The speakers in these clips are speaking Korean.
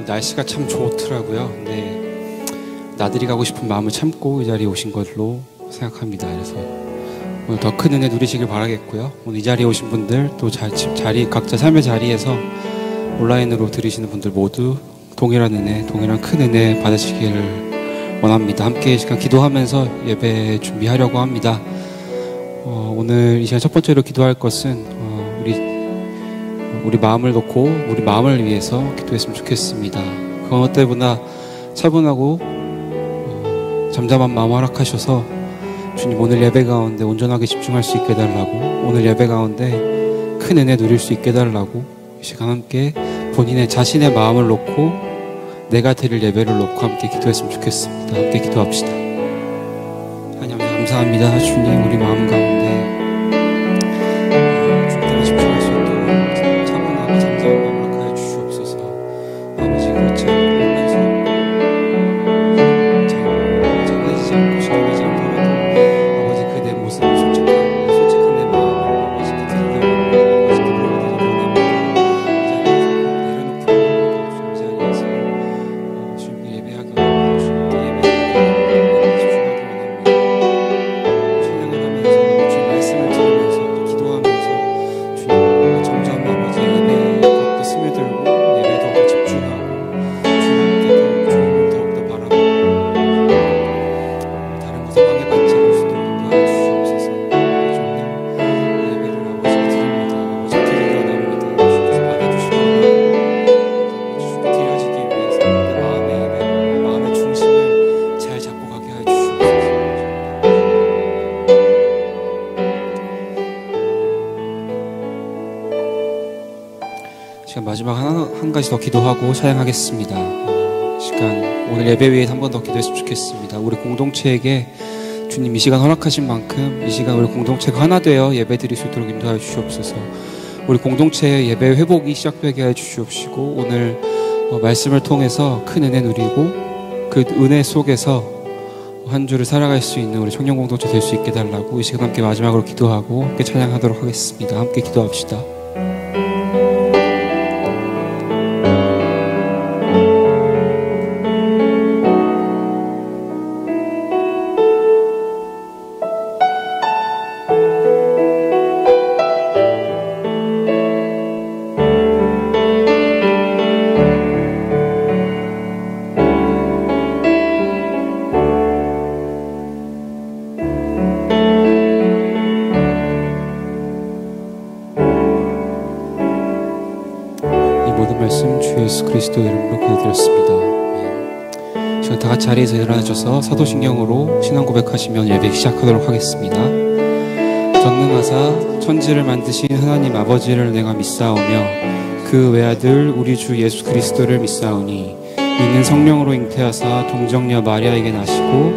날씨가 참 좋더라고요. 근데 나들이 가고 싶은 마음을 참고 이 자리에 오신 걸로 생각합니다. 그래서 오늘 더 큰 은혜 누리시길 바라겠고요. 오늘 이 자리에 오신 분들 또 각자 삶의 자리에서 온라인으로 들으시는 분들 모두 동일한 은혜, 동일한 큰 은혜 받으시기를 원합니다. 함께 이 시간 기도하면서 예배 준비하려고 합니다. 오늘 이 시간 첫 번째로 기도할 것은 우리 마음을 놓고 우리 마음을 위해서 기도했으면 좋겠습니다. 그 어느 때보다 차분하고 잠잠한 마음 허락하셔서 주님 오늘 예배 가운데 온전하게 집중할 수 있게 해달라고, 오늘 예배 가운데 큰 은혜 누릴 수 있게 해달라고 이 시간 함께 본인의 자신의 마음을 놓고 내가 드릴 예배를 놓고 함께 기도했으면 좋겠습니다. 함께 기도합시다. 하나님 감사합니다. 주님 우리 마음 가운데 주님께 집중할 수 있도록 차분하게 잠잠한 마음을 허락하여 주시옵소서. 아버지 그렇지 않고 장난치지 않고 시험하지 않더라도 아버지 그 내 모습을 솔직한 내 마음을 아버지께 드리려고 합니다. 내려놓기 원합니다. 이 자리에서 주님께 예배하기 원합니다. 주님께 예배하기 집중하기 원합니다. 찬양을 하면서 주님 말씀을 들으면서 또 기도하면서 주님 점점 아버지 예배에 더욱더 스며들고 예배에 더욱더 집중하고 주님께 더욱더 바라보고 다른 것에 방해받지 않을 수 있도록 도와주시옵소서. 주님 예배를 아버지께 드립니다. 아버지 드리려 합니다. 주께서 받아주시고 주께 드려지기 위해서 내 마음의 예배, 마음의 중심을 잘 잡고 가게 하여 주시옵소서. 시간 마지막 한 가지 더 기도하고 찬양하겠습니다. 시간 오늘 예배 위에 한 번 더 기도했으면 좋겠습니다. 우리 공동체에게 주님 이 시간 허락하신 만큼 이 시간 우리 공동체가 하나 되어 예배 드릴 수 있도록 인도하여 주시옵소서. 우리 공동체의 예배 회복이 시작되게 해 주시옵시고 오늘 말씀을 통해서 큰 은혜 누리고 그 은혜 속에서 한 주를 살아갈 수 있는 우리 청년 공동체 될 수 있게 달라고 이 시간 함께 마지막으로 기도하고 함께 찬양하도록 하겠습니다. 함께 기도합시다. 예수 그리스도 이름으로 기도드렸습니다. 지금 다 같이 자리에서 일어나셔서 사도신경으로 신앙 고백하시면 예배 시작하도록 하겠습니다. 전능하사 천지를 만드신 하나님 아버지를 내가 믿사오며 그 외아들 우리 주 예수 그리스도를 믿사오니 이는 성령으로 잉태하사 동정녀 마리아에게 나시고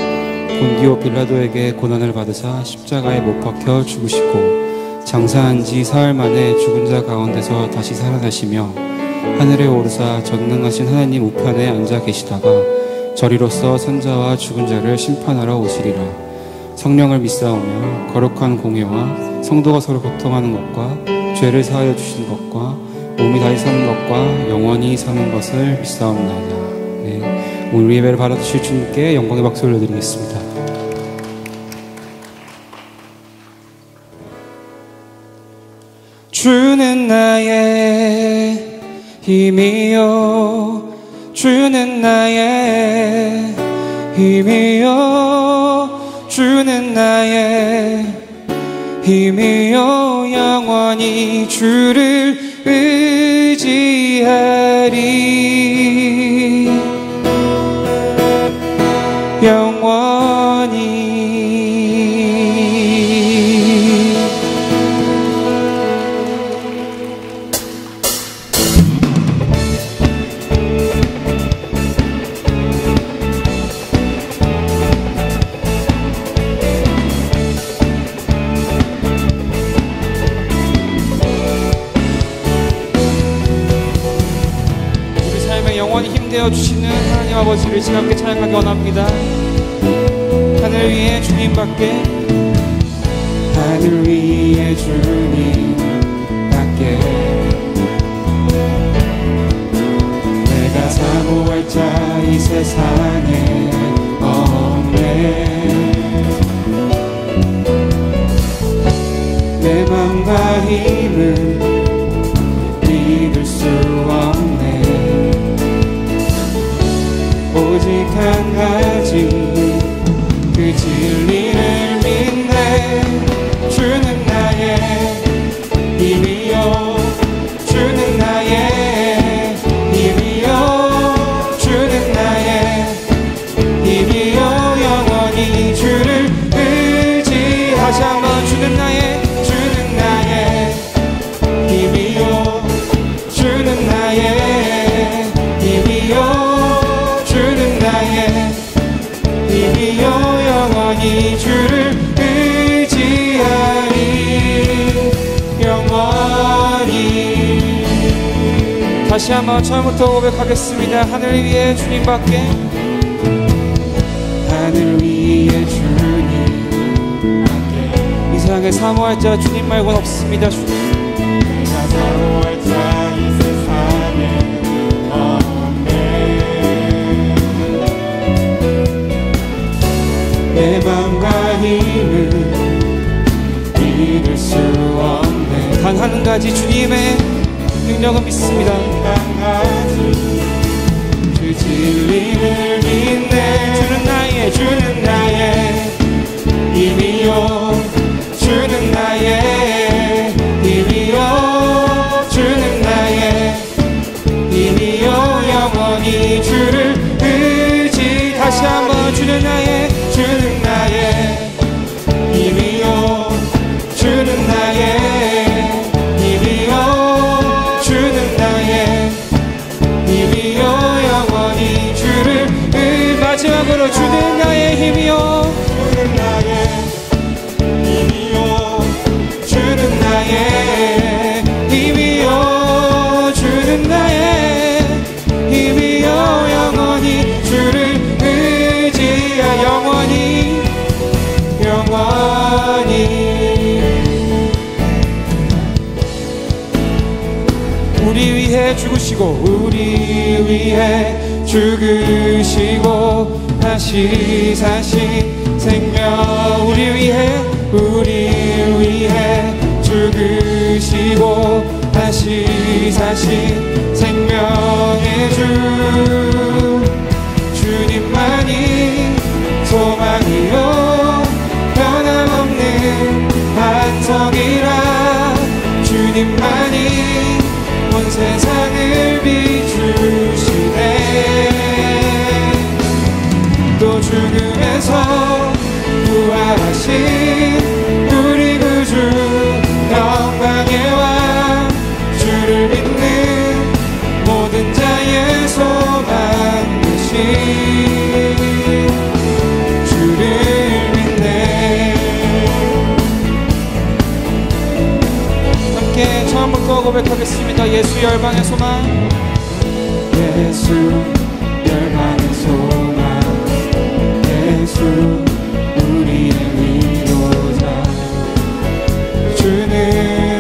본디오 빌라도에게 고난을 받으사 십자가에 못 박혀 죽으시고 장사한 지 사흘 만에 죽은 자 가운데서 다시 살아나시며 하늘에 오르사 전능하신 하나님 우편에 앉아 계시다가 저리로서 산자와 죽은 자를 심판하러 오시리라. 성령을 믿사오며 거룩한 공회와 성도가 서로 교통하는 것과 죄를 사하여 주시는 것과 몸이 다시 사는 것과 영원히 사는 것을 믿사옵나이다. 네. 오늘 예배를 받아주실 주님께 영광의 박수 올려드리겠습니다. 주는 나의 힘이요 주는 나의 힘이요 주는 나의 힘이요 영원히 주를 의지하리 영원히 주시는 하나님 아버지를 지금 함께 찬양하기 원합니다. 하늘 위에 주님밖에 하늘 위에 주님밖에 내가 사고 주는 나의 힘이요 주는 나의 힘이요 영원히 주를 의지하자. 한번 주는 나의 힘이요 주는 나의 힘이요 주는 나의 힘이요 영원히 주를 의지하리 영원히. 다시 한번 처음부터 고백하겠습니다. 하늘 위에 주님밖에, 하늘 위에 주님밖에 이 세상에 사모할 자 주님 말고는 없습니다. 주님, 내가 사모할 자 이 세상에 없네. 내 맘과 힘을 믿을 수 없네. 단 한 가지 주님의 능력은 믿습니다. 한 가지 그 진리를 믿네. 주는 나의 힘이요 주는 나의 힘이요 주는 나의 힘이요 영원히 주를 의지. 다시 한번 주는 나의 힘이요 주는 나의 힘이요 주는 나의 힘이요 영원히 주를 마지막으로 주는 나의 힘이요 주는 나의 힘이요 주는 나의 힘이요 주는 나의 힘이요 영원히 주를 의지하 영원히 우리 위해 죽으시고 우리 위해 죽으시고 다시 사신 생명. 우리 위해 죽으시고 다시 사신 생명의 주. 주님만이 소망이요 변함없는 반석이라. 주님만이 온 세상을 비추시네. 또 죽음에서 부활하신 우리 구주 영광의 왕. 주를 믿는 모든 자의 소망 되신 주를 믿네. 함께 처음부터 고백하겠습니다. 예수 열방의 소망. 예수 열방의 소망. 예수 우리의 위로자. 주는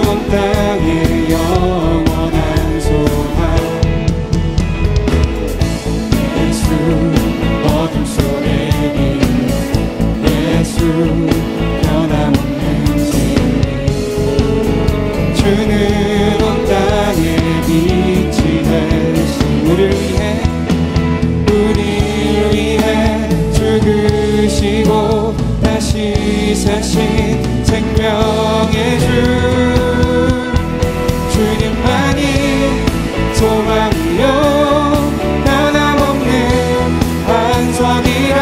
온 땅의 영원한 소망. 예수 어둠 속의 길. 예수 변함없는 진리. 주는 온 땅의 빛이 되신 우리를 위해 죽으시고 다시 사신 생명의 주. 주님만이 소망이요 변함없는 반석이라.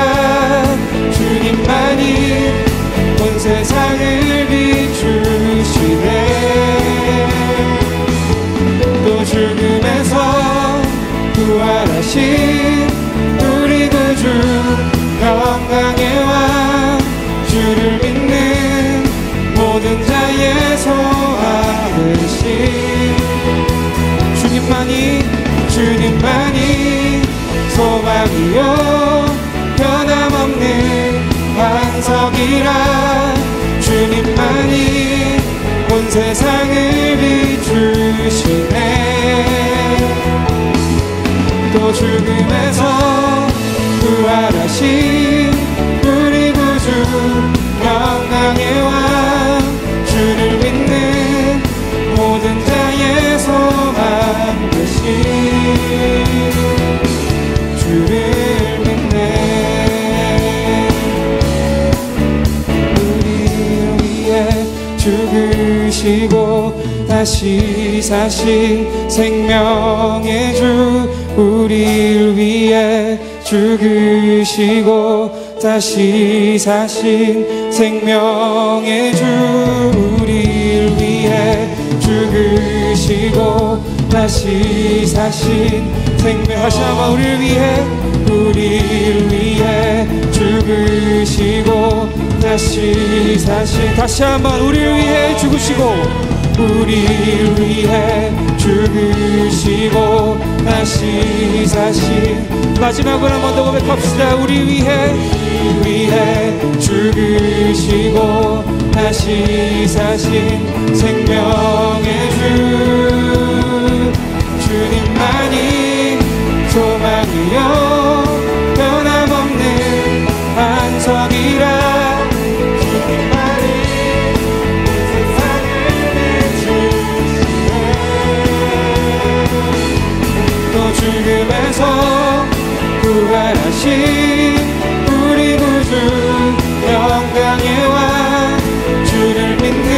주님만이 온 세상을 비추시네. 또 죽음에서 부활하신 우리 구주 영광의 왕. 주를 믿는 모든 자의 소망 되신 주님만이 소망이요 변함없는 반석이라. 주님만이 온 세상을 비추시네. 또 죽음에서 부활하신 우리 구주 영광의 왕. 주를 믿는 모든 자의 소망 되신 주를 믿네. 우리를 위해 죽으시고 다시 사신 생명의 주 우리를 위해 죽으시고 다시 사신 생명의 주 우리를 위해 죽으시고 다시 사신 생명 다시 한번 우리를 위해 죽으시고 다시 사신 다시 한번 우리를 위해 죽으시고 우리를 위해 죽으시고 다시 사신 마지막으로 한 번 더 고백합시다. 우리 위해 죽으시고 다시 사신 생명의 주 주님만이 소망이요 변함없는 반석이라 주님만이 세상을 비추시네 또 죽음에서 부활하신 우리 구주 영광의 왕 주를 믿는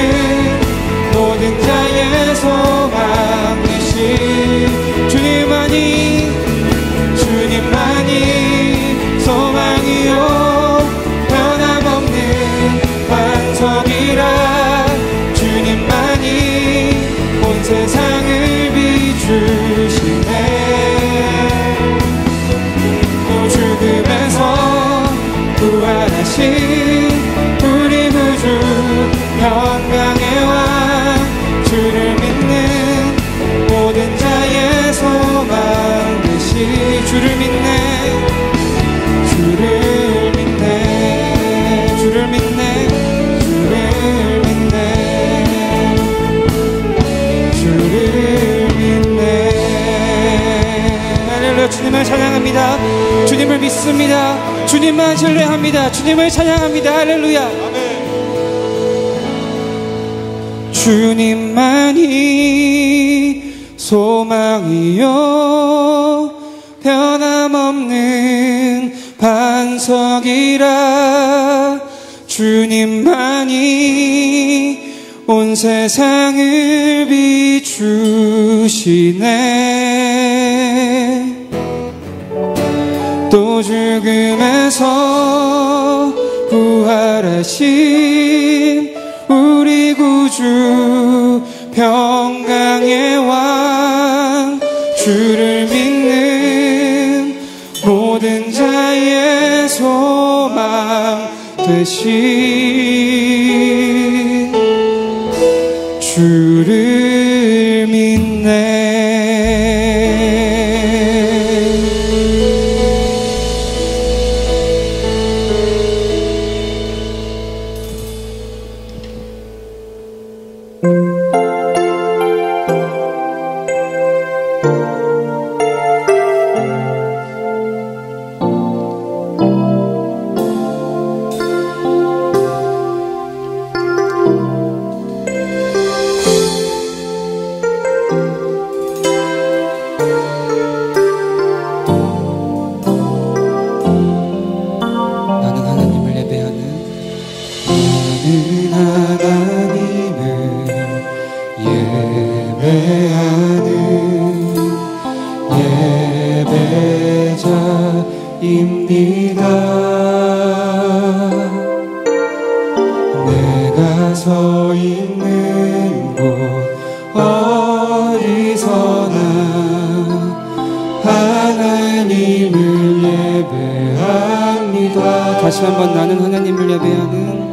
모든 자의 소망 되신 주님만이 소망이요 변함없는 반석이라 주님만이 온 세상을 비추시네 또 죽음에서 부활하신 우리 구주 영광의 왕 주를 믿는 모든 자의 소망 되신 주를 믿네 할렐루야 주님을 찬양합니다. 주님을 믿습니다. 주님만 신뢰합니다. 주님을 찬양합니다. 할렐루야 주님만이 소망이요 변함없는 반석이라 주님만이 온 세상을 비추시네 또 죽음에서 부활하신 우리 구주 평강의 왕 주를 믿는 모든 자의 소망 되신 주를 믿네 예배자입니다. 내가 서 있는 곳 어디서나 하나님을 예배합니다. 다시 한번 나는 하나님을 예배하는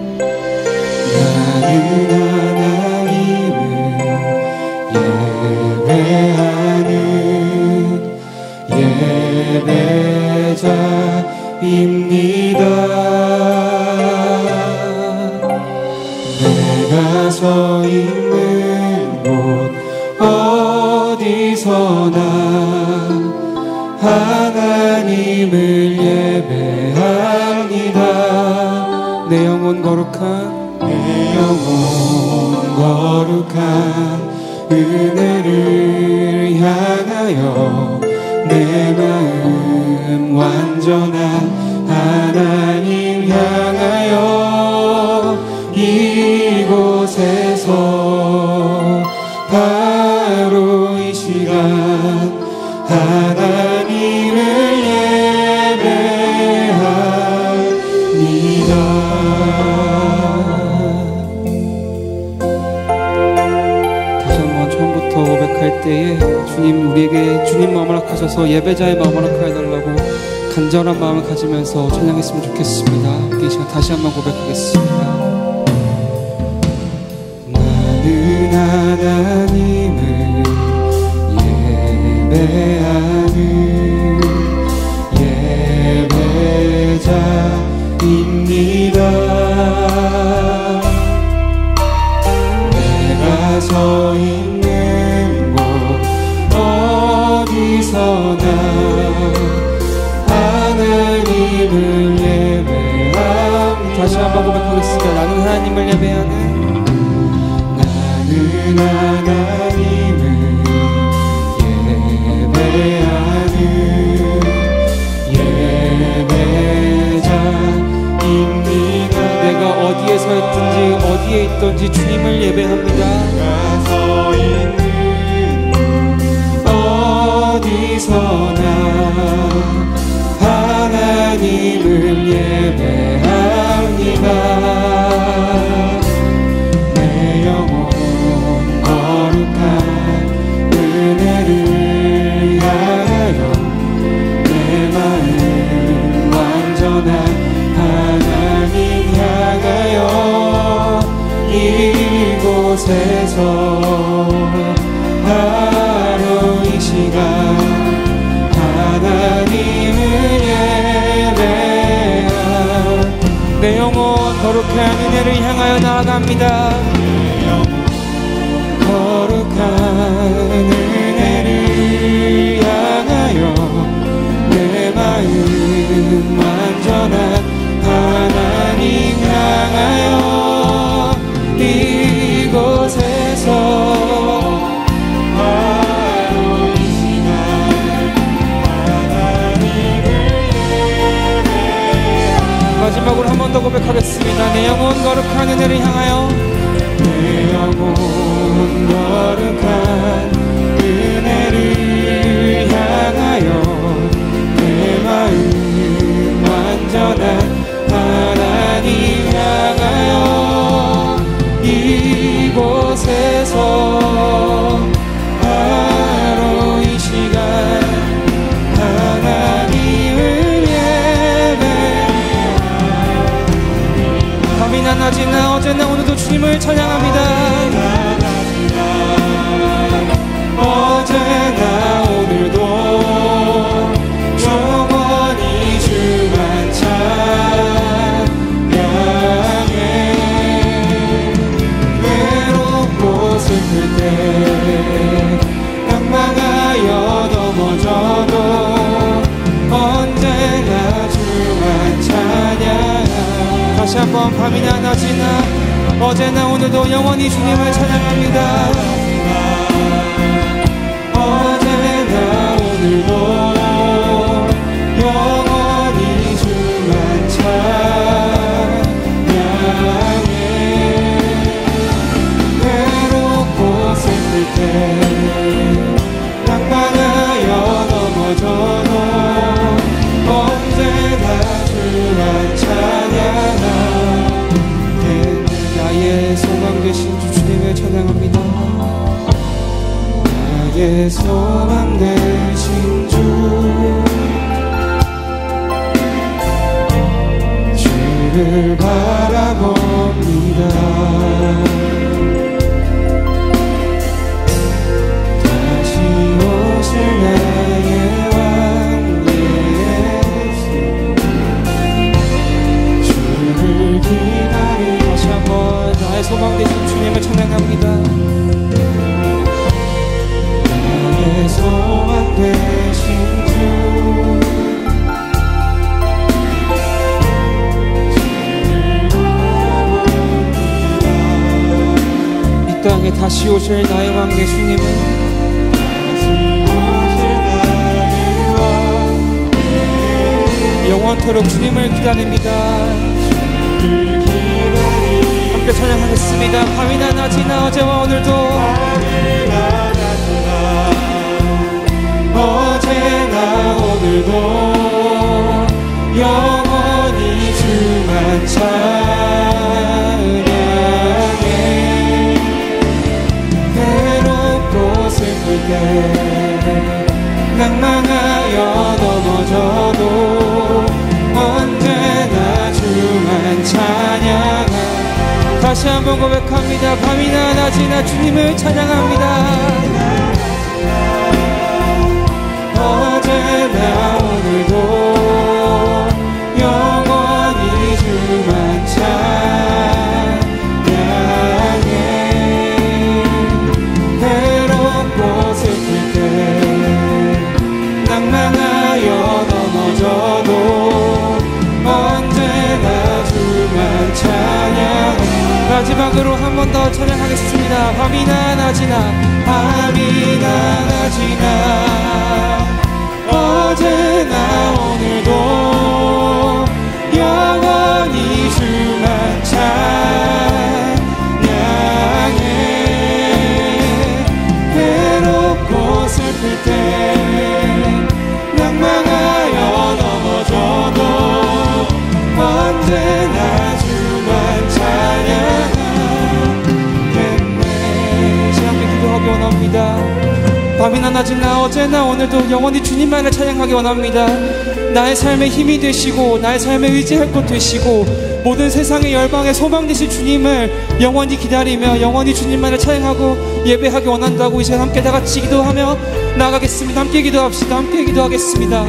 예배자입니다. 내가 서 있는 곳 어디서나 하나님을 예배합니다. 내 영혼 거룩한 은혜를 향하여 내 마음 완전한 하나님 향하여 이곳에서 바로 이 시간 하나님을 예배합니다. 다시 한번 처음부터 고백할 때에 주님, 우리에게 주님 마음을 허락하셔서 예배자의 마음을 허락해달라고 간절한 마음을 가지면서 찬양했으면 좋겠습니다. 이 시간 다시 한번 고백하겠습니다. 많은 하나님을 예배하는 예배자입니다. 내가 서 있는 곳 어디서나 하나님을 예배합니다. 다시 한번 고백하겠습니다. 나는 하나님을 예배하는 하나님을 예배하는 예배자입니다. 내가 어디에 서 있든지 어디에 있든지 주님을 예배합니다. 내가 서 있는 어디서나 하나님을 예배합니다. 내 영혼 거룩한 은혜를 향하여 내 마음 완전한 하나님 향하여 이곳에서 바로 이 시간 하나님을 예배합니다. 내 영혼 거룩한 은혜를 향하여 나아갑니다. 내 영혼 거룩한 은혜를 향하여 내 마음 완전한 하나님 향하여 이곳에서 바로 이 시간 하나님을 예배합니다. 마지막으로 한 번 더 고백하겠습니다. 내 영혼 거룩한 은혜를 향하여 내 영혼 거룩한 은혜를 향하여 내 마음 완전한 하나님 향하여 이곳에서 바로 이 시간 하나님을 예배합니다. 밤이나 낮이나 어제나 오늘도 주님을 찬양합니다. 어제나 오늘도 영원히 주만 찬양해. 외롭고 슬플 때 낭망하여 넘어져도 언제나 주만 찬양. 다시 한번 밤이나 낮이나 어제나 오늘도 영원히 주님을 찬양합니다. 어제나 오늘도 영원히 주만 찬양해. 외롭고 슬플 때 낭만하여 넘어져도 언제나 주만 찬양하네. 나의 소망 되신 주 주님을 찬양합니다. 나의 소망 되신 주 주를 바라봅니다. 다시 오실 나의 왕 예수 주를 기다리. 다시 한번 나의 소망 되신 주님을 찬양합니다. 나의 소망 되신 주 이 땅에 다시 오실 나의 왕 예수님은 영원토록 주님을 기다립니다. 함께 찬양하겠습니다. 밤이나 낮이나 어제와 오늘도 오늘도 영원히 주만 찬양해. 괴롭고 슬플 때 낭망하여 넘어져도 언제나 주만 찬양하. 다시 한번 고백합니다. 밤이나 낮이나 주님을 찬양합니다. 어제나 오늘도 영원히 주만 찬양해. 괴롭고 슬플 때 낭망하여 넘어져도 언제나 주만 찬양해. 마지막으로 한 번 더 찬양하겠습니다. 밤이나 낮이나 밤이나 낮이나 어제나 오늘도 영원히 주만 찬양해. 괴롭고 슬플 때 낭망하여 넘어져도 언제나 주만 찬양하겠네. 시간에 기도하기 원합니다. 밤이나 낮이나 어제나 오늘도 영원히 주님만을 찬양하기 원합니다. 나의 삶의 힘이 되시고 나의 삶의 의지할 것 되시고 모든 세상의 열방의 소망 되신 주님을 영원히 기다리며 영원히 주님만을 찬양하고 예배하기 원한다고 이 시간 함께 다 같이 기도하며 나아가겠습니다. 함께 기도합시다. 함께 기도하겠습니다.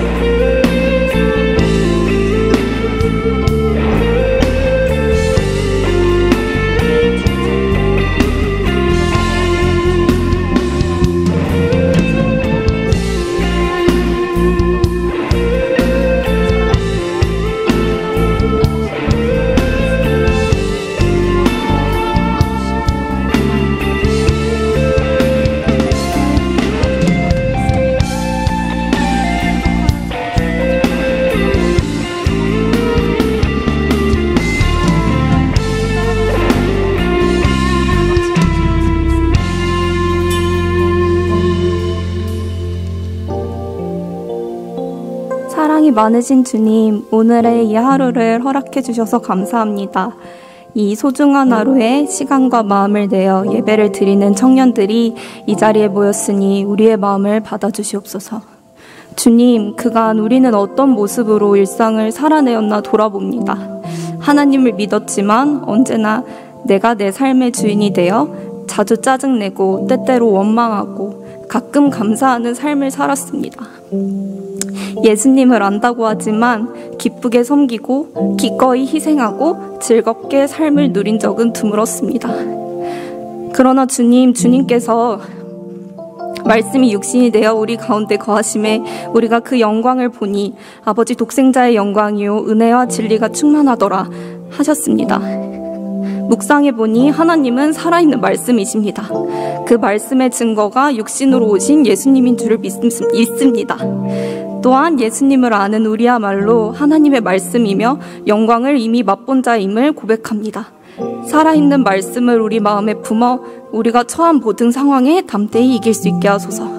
사랑이 많으신 주님, 오늘의 이 하루를 허락해 주셔서 감사합니다. 이 소중한 하루에 시간과 마음을 내어 예배를 드리는 청년들이 이 자리에 모였으니 우리의 마음을 받아주시옵소서. 주님, 그간 우리는 어떤 모습으로 일상을 살아내었나 돌아봅니다. 하나님을 믿었지만 언제나 내가 내 삶의 주인이 되어 자주 짜증내고 때때로 원망하고 가끔 감사하는 삶을 살았습니다. 예수님을 안다고 하지만 기쁘게 섬기고 기꺼이 희생하고 즐겁게 삶을 누린 적은 드물었습니다. 그러나 주님께서 말씀이 육신이 되어 우리 가운데 거하심에 우리가 그 영광을 보니 아버지 독생자의 영광이요 은혜와 진리가 충만하더라 하셨습니다. 묵상해보니 하나님은 살아있는 말씀이십니다. 그 말씀의 증거가 육신으로 오신 예수님인 줄을 믿습니다. 또한 예수님을 아는 우리야말로 하나님의 말씀이며 영광을 이미 맛본 자임을 고백합니다. 살아있는 말씀을 우리 마음에 품어 우리가 처한 모든 상황에 담대히 이길 수 있게 하소서.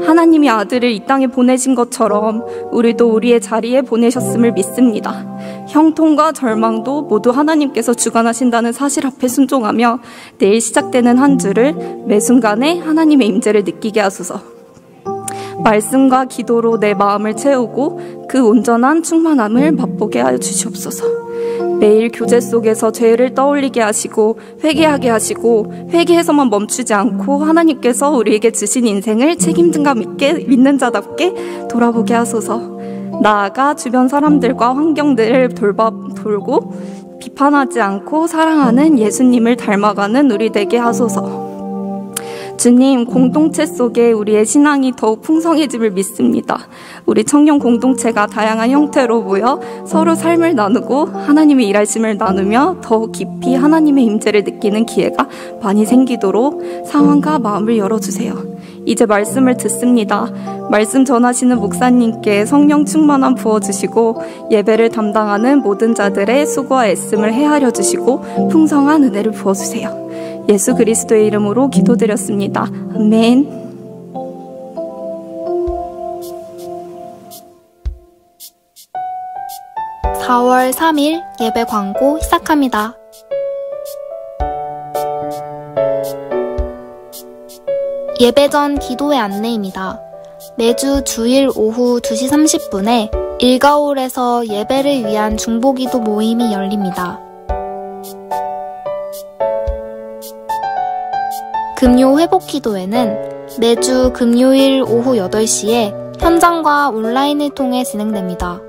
하나님이 아들을 이 땅에 보내신 것처럼 우리도 우리의 자리에 보내셨음을 믿습니다. 형통과 절망도 모두 하나님께서 주관하신다는 사실 앞에 순종하며 내일 시작되는 한 주를 매 순간에 하나님의 임재를 느끼게 하소서. 말씀과 기도로 내 마음을 채우고 그 온전한 충만함을 맛보게 하여 주시옵소서. 매일 교제 속에서 죄를 떠올리게 하시고 회개하게 하시고 회개해서만 멈추지 않고 하나님께서 우리에게 주신 인생을 책임감 있게 믿는 자답게 돌아보게 하소서. 나아가 주변 사람들과 환경들을 돌고 비판하지 않고 사랑하는 예수님을 닮아가는 우리 되게 하소서. 주님, 공동체 속에 우리의 신앙이 더욱 풍성해짐을 믿습니다. 우리 청년 공동체가 다양한 형태로 모여 서로 삶을 나누고 하나님의 일하심을 나누며 더욱 깊이 하나님의 임재를 느끼는 기회가 많이 생기도록 상황과 마음을 열어주세요. 이제 말씀을 듣습니다. 말씀 전하시는 목사님께 성령 충만함 부어주시고 예배를 담당하는 모든 자들의 수고와 애씀을 헤아려 주시고 풍성한 은혜를 부어주세요. 예수 그리스도의 이름으로 기도드렸습니다. 아멘. 4월 3일 예배 광고 시작합니다. 예배 전 기도의 안내입니다. 매주 주일 오후 2시 30분에 일가홀에서 예배를 위한 중보기도 모임이 열립니다. 금요 회복기도회는 매주 금요일 오후 8시에 현장과 온라인을 통해 진행됩니다.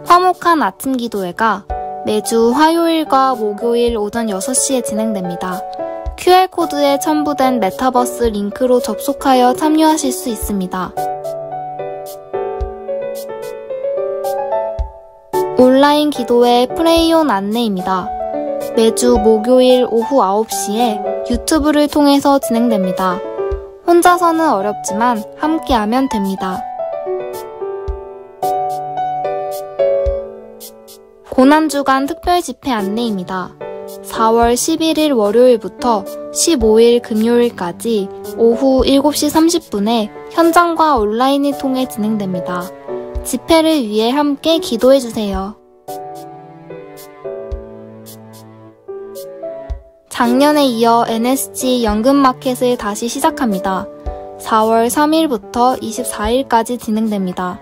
화목한 아침 기도회가 매주 화요일과 목요일 오전 6시에 진행됩니다. QR코드에 첨부된 메타버스 링크로 접속하여 참여하실 수 있습니다. 온라인 기도회 프레이온 안내입니다. 매주 목요일 오후 9시에 유튜브를 통해서 진행됩니다. 혼자서는 어렵지만 함께하면 됩니다. 고난주간 특별 집회 안내입니다. 4월 11일 월요일부터 15일 금요일까지 오후 7시 30분에 현장과 온라인을 통해 진행됩니다. 집회를 위해 함께 기도해주세요. 작년에 이어 NSG 연금마켓을 다시 시작합니다. 4월 3일부터 24일까지 진행됩니다.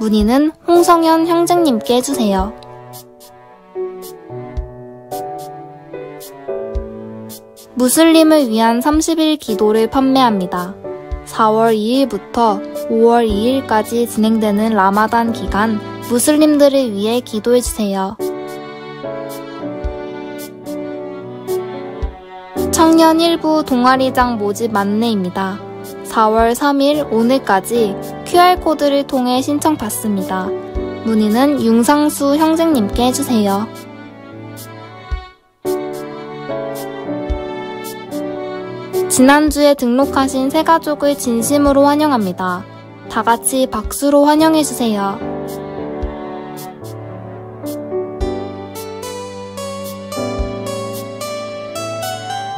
문의는 홍성현 형제님께 해주세요. 무슬림을 위한 30일 기도를 판매합니다. 4월 2일부터 5월 2일까지 진행되는 라마단 기간 무슬림들을 위해 기도해주세요. 청년 일부 동아리장 모집 안내입니다. 4월 3일 오늘까지 QR코드를 통해 신청받습니다. 문의는 융상수 형제님께 해주세요. 지난주에 등록하신 새 가족을 진심으로 환영합니다. 다 같이 박수로 환영해주세요.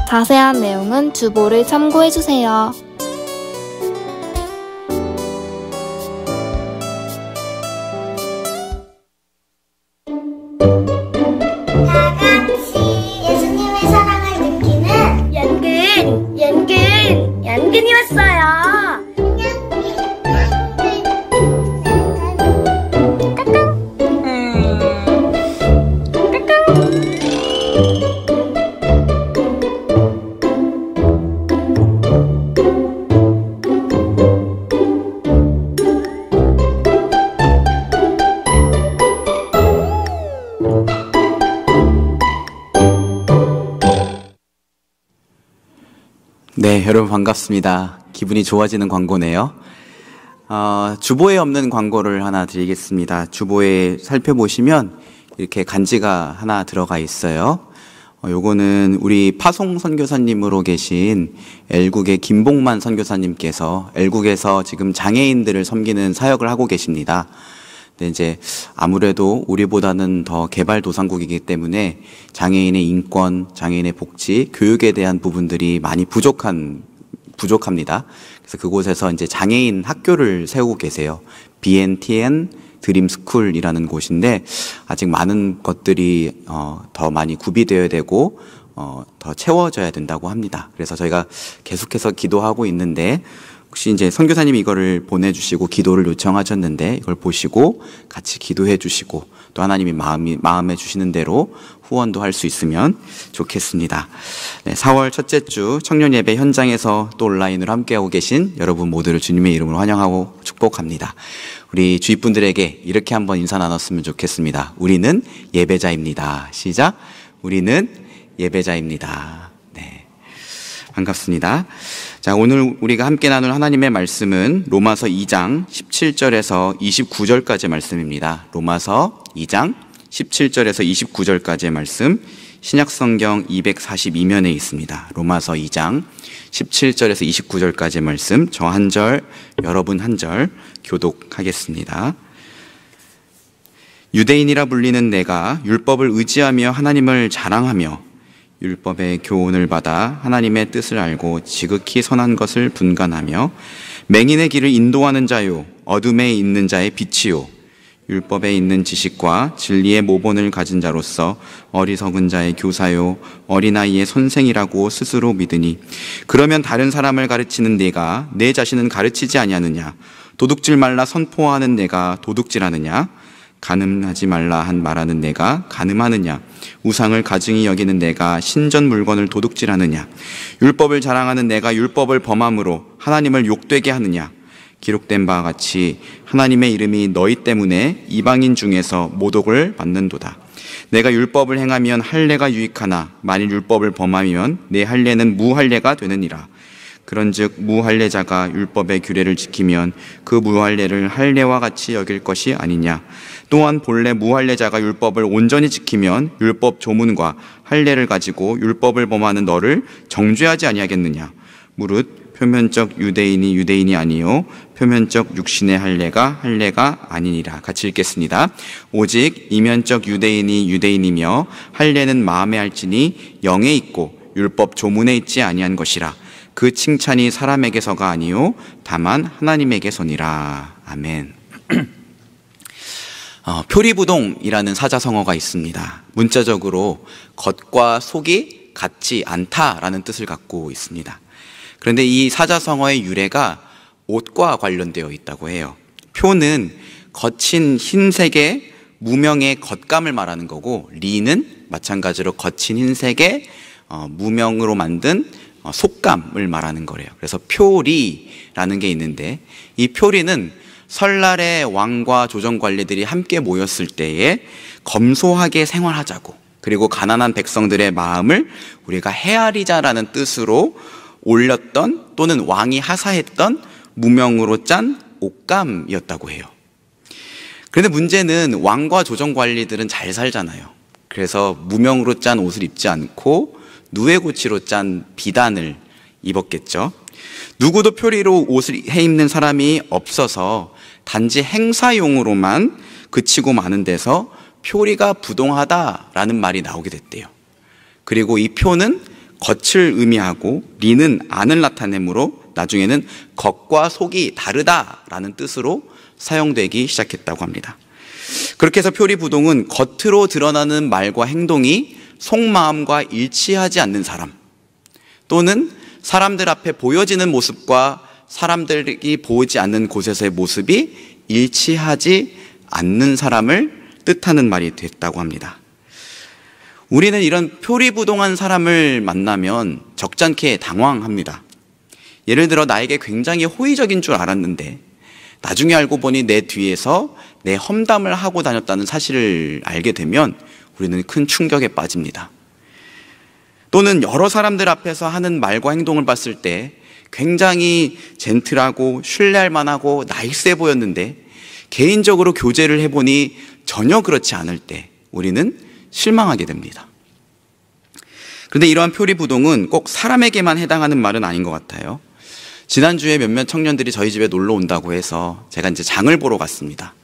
자세한 내용은 주보를 참고해주세요. 연근이 왔어요. 네, 여러분 반갑습니다. 기분이 좋아지는 광고네요. 주보에 없는 광고를 하나 드리겠습니다. 주보에 살펴보시면 이렇게 간지가 하나 들어가 있어요. 요거는 우리 파송 선교사님으로 계신 엘국의 김봉만 선교사님께서 엘국에서 지금 장애인들을 섬기는 사역을 하고 계십니다. 근데 이제 아무래도 우리보다는 더 개발도상국이기 때문에 장애인의 인권, 장애인의 복지, 교육에 대한 부분들이 많이 부족합니다. 그래서 그곳에서 이제 장애인 학교를 세우고 계세요. BNTN 드림스쿨이라는 곳인데 아직 많은 것들이 더 많이 구비되어야 되고 더 채워져야 된다고 합니다. 그래서 저희가 계속해서 기도하고 있는데 혹시 이제 선교사님이 이거를 보내주시고 기도를 요청하셨는데 이걸 보시고 같이 기도해 주시고 또 하나님이 마음에 주시는 대로 후원도 할 수 있으면 좋겠습니다. 네, 4월 첫째 주 청년 예배 현장에서 또 온라인으로 함께하고 계신 여러분 모두를 주님의 이름으로 환영하고 축복합니다. 우리 주위 분들에게 이렇게 한번 인사 나눴으면 좋겠습니다. 우리는 예배자입니다. 시작. 우리는 예배자입니다. 네, 반갑습니다. 자, 오늘 우리가 함께 나눌 하나님의 말씀은 로마서 2장 17절에서 29절까지의 말씀입니다. 로마서 2장 17절에서 29절까지의 말씀, 신약성경 242면에 있습니다. 로마서 2장 17절에서 29절까지의 말씀, 저 한 절, 여러분 한 절 교독하겠습니다. 유대인이라 불리는 내가 율법을 의지하며 하나님을 자랑하며 율법의 교훈을 받아 하나님의 뜻을 알고 지극히 선한 것을 분간하며 맹인의 길을 인도하는 자요 어둠에 있는 자의 빛이요 율법에 있는 지식과 진리의 모본을 가진 자로서 어리석은 자의 교사요 어린아이의 선생이라고 스스로 믿으니 그러면 다른 사람을 가르치는 내가 내 자신은 가르치지 아니하느냐 도둑질 말라 선포하는 내가 도둑질하느냐 간음하지 말라 한 말하는 내가 간음하느냐 우상을 가증히 여기는 내가 신전 물건을 도둑질하느냐 율법을 자랑하는 내가 율법을 범함으로 하나님을 욕되게 하느냐 기록된 바와 같이 하나님의 이름이 너희 때문에 이방인 중에서 모독을 받는도다. 내가 율법을 행하면 할례가 유익하나 만일 율법을 범하면 내 할례는 무할례가 되느니라. 그런즉 무할례자가 율법의 규례를 지키면 그 무할례를 할례와 같이 여길 것이 아니냐. 또한 본래 무할례자가 율법을 온전히 지키면 율법 조문과 할례를 가지고 율법을 범하는 너를 정죄하지 아니하겠느냐. 무릇 표면적 유대인이 유대인이 아니요 표면적 육신의 할례가 아니니라. 같이 읽겠습니다. 오직 이면적 유대인이 유대인이며 할례는 마음에 할지니 영에 있고 율법 조문에 있지 아니한 것이라. 그 칭찬이 사람에게서가 아니요 다만 하나님에게서니라. 아멘. 표리부동이라는 사자성어가 있습니다. 문자적으로 겉과 속이 같지 않다라는 뜻을 갖고 있습니다. 그런데 이 사자성어의 유래가 옷과 관련되어 있다고 해요. 표는 거친 흰색의 무명의 겉감을 말하는 거고 리는 마찬가지로 거친 흰색의 무명으로 만든 속감을 말하는 거래요. 그래서 표리라는 게 있는데 이 표리는 설날에 왕과 조정관리들이 함께 모였을 때에 검소하게 생활하자고 그리고 가난한 백성들의 마음을 우리가 헤아리자라는 뜻으로 올렸던 또는 왕이 하사했던 무명으로 짠 옷감이었다고 해요. 그런데 문제는 왕과 조정관리들은 잘 살잖아요. 그래서 무명으로 짠 옷을 입지 않고 누에고치로 짠 비단을 입었겠죠. 누구도 표리로 옷을 해입는 사람이 없어서 단지 행사용으로만 그치고 마는 데서 표리가 부동하다라는 말이 나오게 됐대요. 그리고 이 표는 겉을 의미하고 리는 안을 나타내므로 나중에는 겉과 속이 다르다라는 뜻으로 사용되기 시작했다고 합니다. 그렇게 해서 표리부동은 겉으로 드러나는 말과 행동이 속마음과 일치하지 않는 사람 또는 사람들 앞에 보여지는 모습과 사람들이 보이지 않는 곳에서의 모습이 일치하지 않는 사람을 뜻하는 말이 됐다고 합니다. 우리는 이런 표리부동한 사람을 만나면 적잖게 당황합니다. 예를 들어 나에게 굉장히 호의적인 줄 알았는데 나중에 알고 보니 내 뒤에서 내 험담을 하고 다녔다는 사실을 알게 되면 우리는 큰 충격에 빠집니다. 또는 여러 사람들 앞에서 하는 말과 행동을 봤을 때 굉장히 젠틀하고 신뢰할 만하고 나이스해 보였는데 개인적으로 교제를 해보니 전혀 그렇지 않을 때 우리는 실망하게 됩니다. 그런데 이러한 표리부동은 꼭 사람에게만 해당하는 말은 아닌 것 같아요. 지난주에 몇몇 청년들이 저희 집에 놀러 온다고 해서 제가 이제 장을 보러 갔습니다.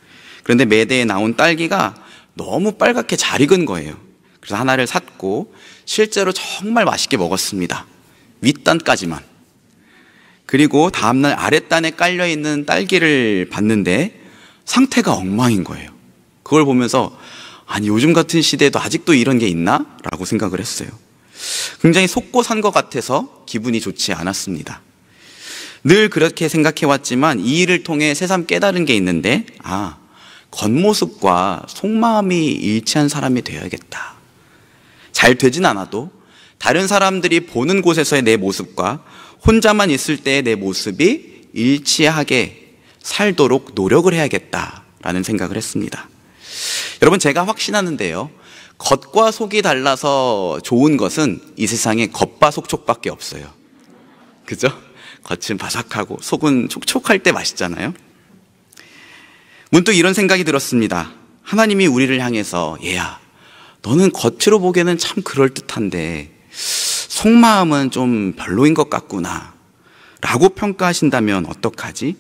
그런데 매대에 나온 딸기가 너무 빨갛게 잘 익은 거예요. 그래서 하나를 샀고 실제로 정말 맛있게 먹었습니다. 윗단까지만. 그리고 다음날 아랫단에 깔려있는 딸기를 봤는데 상태가 엉망인 거예요. 그걸 보면서 아니 요즘 같은 시대에도 아직도 이런 게 있나? 라고 생각을 했어요. 굉장히 속고 산 것 같아서 기분이 좋지 않았습니다. 늘 그렇게 생각해왔지만 이 일을 통해 새삼 깨달은 게 있는데 겉모습과 속마음이 일치한 사람이 되어야겠다. 잘 되진 않아도 다른 사람들이 보는 곳에서의 내 모습과 혼자만 있을 때의 내 모습이 일치하게 살도록 노력을 해야겠다라는 생각을 했습니다. 여러분 제가 확신하는데요. 겉과 속이 달라서 좋은 것은 이 세상에 겉바 속촉밖에 없어요. 그죠? 겉은 바삭하고 속은 촉촉할 때 맛있잖아요. 문득 이런 생각이 들었습니다. 하나님이 우리를 향해서 얘야 너는 겉으로 보기에는 참 그럴듯한데 속마음은 좀 별로인 것 같구나 라고 평가하신다면 어떡하지?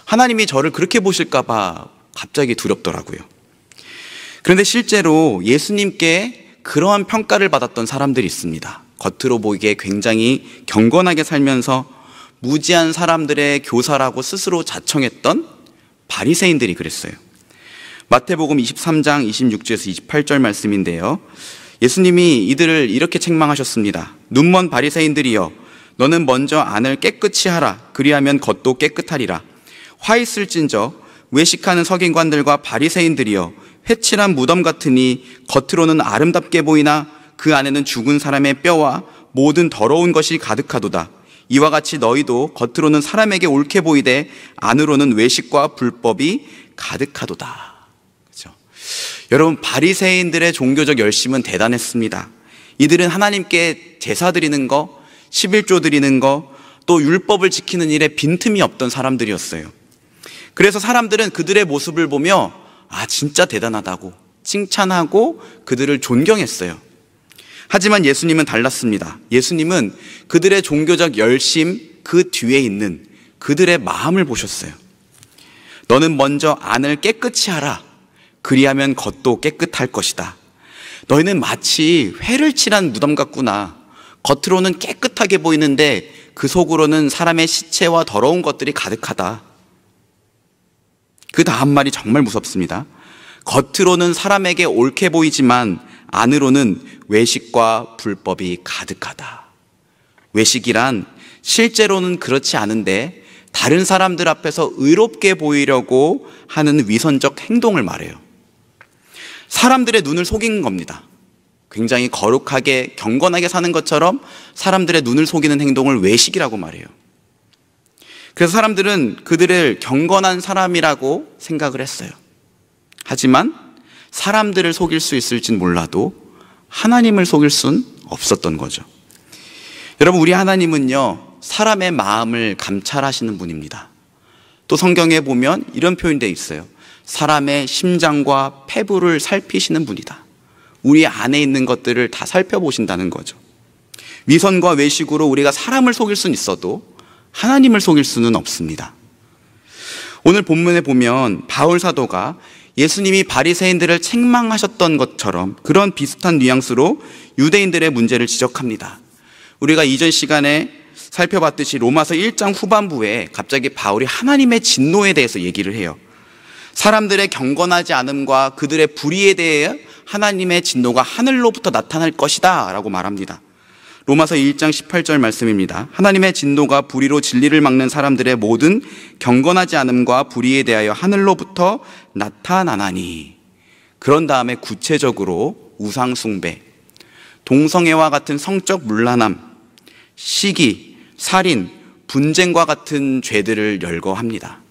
하나님이 저를 그렇게 보실까 봐 갑자기 두렵더라고요. 그런데 실제로 예수님께 그러한 평가를 받았던 사람들이 있습니다. 겉으로 보이기에 굉장히 경건하게 살면서 무지한 사람들의 교사라고 스스로 자청했던 바리새인들이 그랬어요. 마태복음 23장 26절에서 28절 말씀인데요. 예수님이 이들을 이렇게 책망하셨습니다. 눈먼 바리새인들이여, 너는 먼저 안을 깨끗이 하라. 그리하면 겉도 깨끗하리라. 화 있을진저 외식하는 서기관들과 바리새인들이여, 회칠한 무덤 같으니 겉으로는 아름답게 보이나 그 안에는 죽은 사람의 뼈와 모든 더러운 것이 가득하도다. 이와 같이 너희도 겉으로는 사람에게 옳게 보이되 안으로는 외식과 불법이 가득하도다. 그렇죠? 여러분, 바리새인들의 종교적 열심은 대단했습니다. 이들은 하나님께 제사 드리는 거, 11조 드리는 거, 또 율법을 지키는 일에 빈틈이 없던 사람들이었어요. 그래서 사람들은 그들의 모습을 보며 진짜 대단하다고 칭찬하고 그들을 존경했어요. 하지만 예수님은 달랐습니다. 예수님은 그들의 종교적 열심 그 뒤에 있는 그들의 마음을 보셨어요. 너는 먼저 안을 깨끗이 하라. 그리하면 겉도 깨끗할 것이다. 너희는 마치 회를 칠한 무덤 같구나. 겉으로는 깨끗하게 보이는데 그 속으로는 사람의 시체와 더러운 것들이 가득하다. 그 다음 말이 정말 무섭습니다. 겉으로는 사람에게 옳게 보이지만 안으로는 외식과 불법이 가득하다. 외식이란 실제로는 그렇지 않은데 다른 사람들 앞에서 의롭게 보이려고 하는 위선적 행동을 말해요. 사람들의 눈을 속인 겁니다. 굉장히 거룩하게 경건하게 사는 것처럼 사람들의 눈을 속이는 행동을 외식이라고 말해요. 그래서 사람들은 그들을 경건한 사람이라고 생각을 했어요. 하지만 사람들을 속일 수 있을진 몰라도 하나님을 속일 수는 없었던 거죠. 여러분, 우리 하나님은요, 사람의 마음을 감찰하시는 분입니다. 또 성경에 보면 이런 표현되어 있어요. 사람의 심장과 폐부를 살피시는 분이다. 우리 안에 있는 것들을 다 살펴보신다는 거죠. 위선과 외식으로 우리가 사람을 속일 수는 있어도 하나님을 속일 수는 없습니다. 오늘 본문에 보면 바울 사도가 예수님이 바리새인들을 책망하셨던 것처럼 그런 비슷한 뉘앙스로 유대인들의 문제를 지적합니다. 우리가 이전 시간에 살펴봤듯이 로마서 1장 후반부에 갑자기 바울이 하나님의 진노에 대해서 얘기를 해요. 사람들의 경건하지 않음과 그들의 불의에 대해 하나님의 진노가 하늘로부터 나타날 것이다 라고 말합니다. 로마서 1장 18절 말씀입니다. 하나님의 진노가 불의로 진리를 막는 사람들의 모든 경건하지 않음과 불의에 대하여 하늘로부터 나타나나니. 그런 다음에 구체적으로 우상숭배, 동성애와 같은 성적 문란함, 시기, 살인, 분쟁과 같은 죄들을 열거합니다.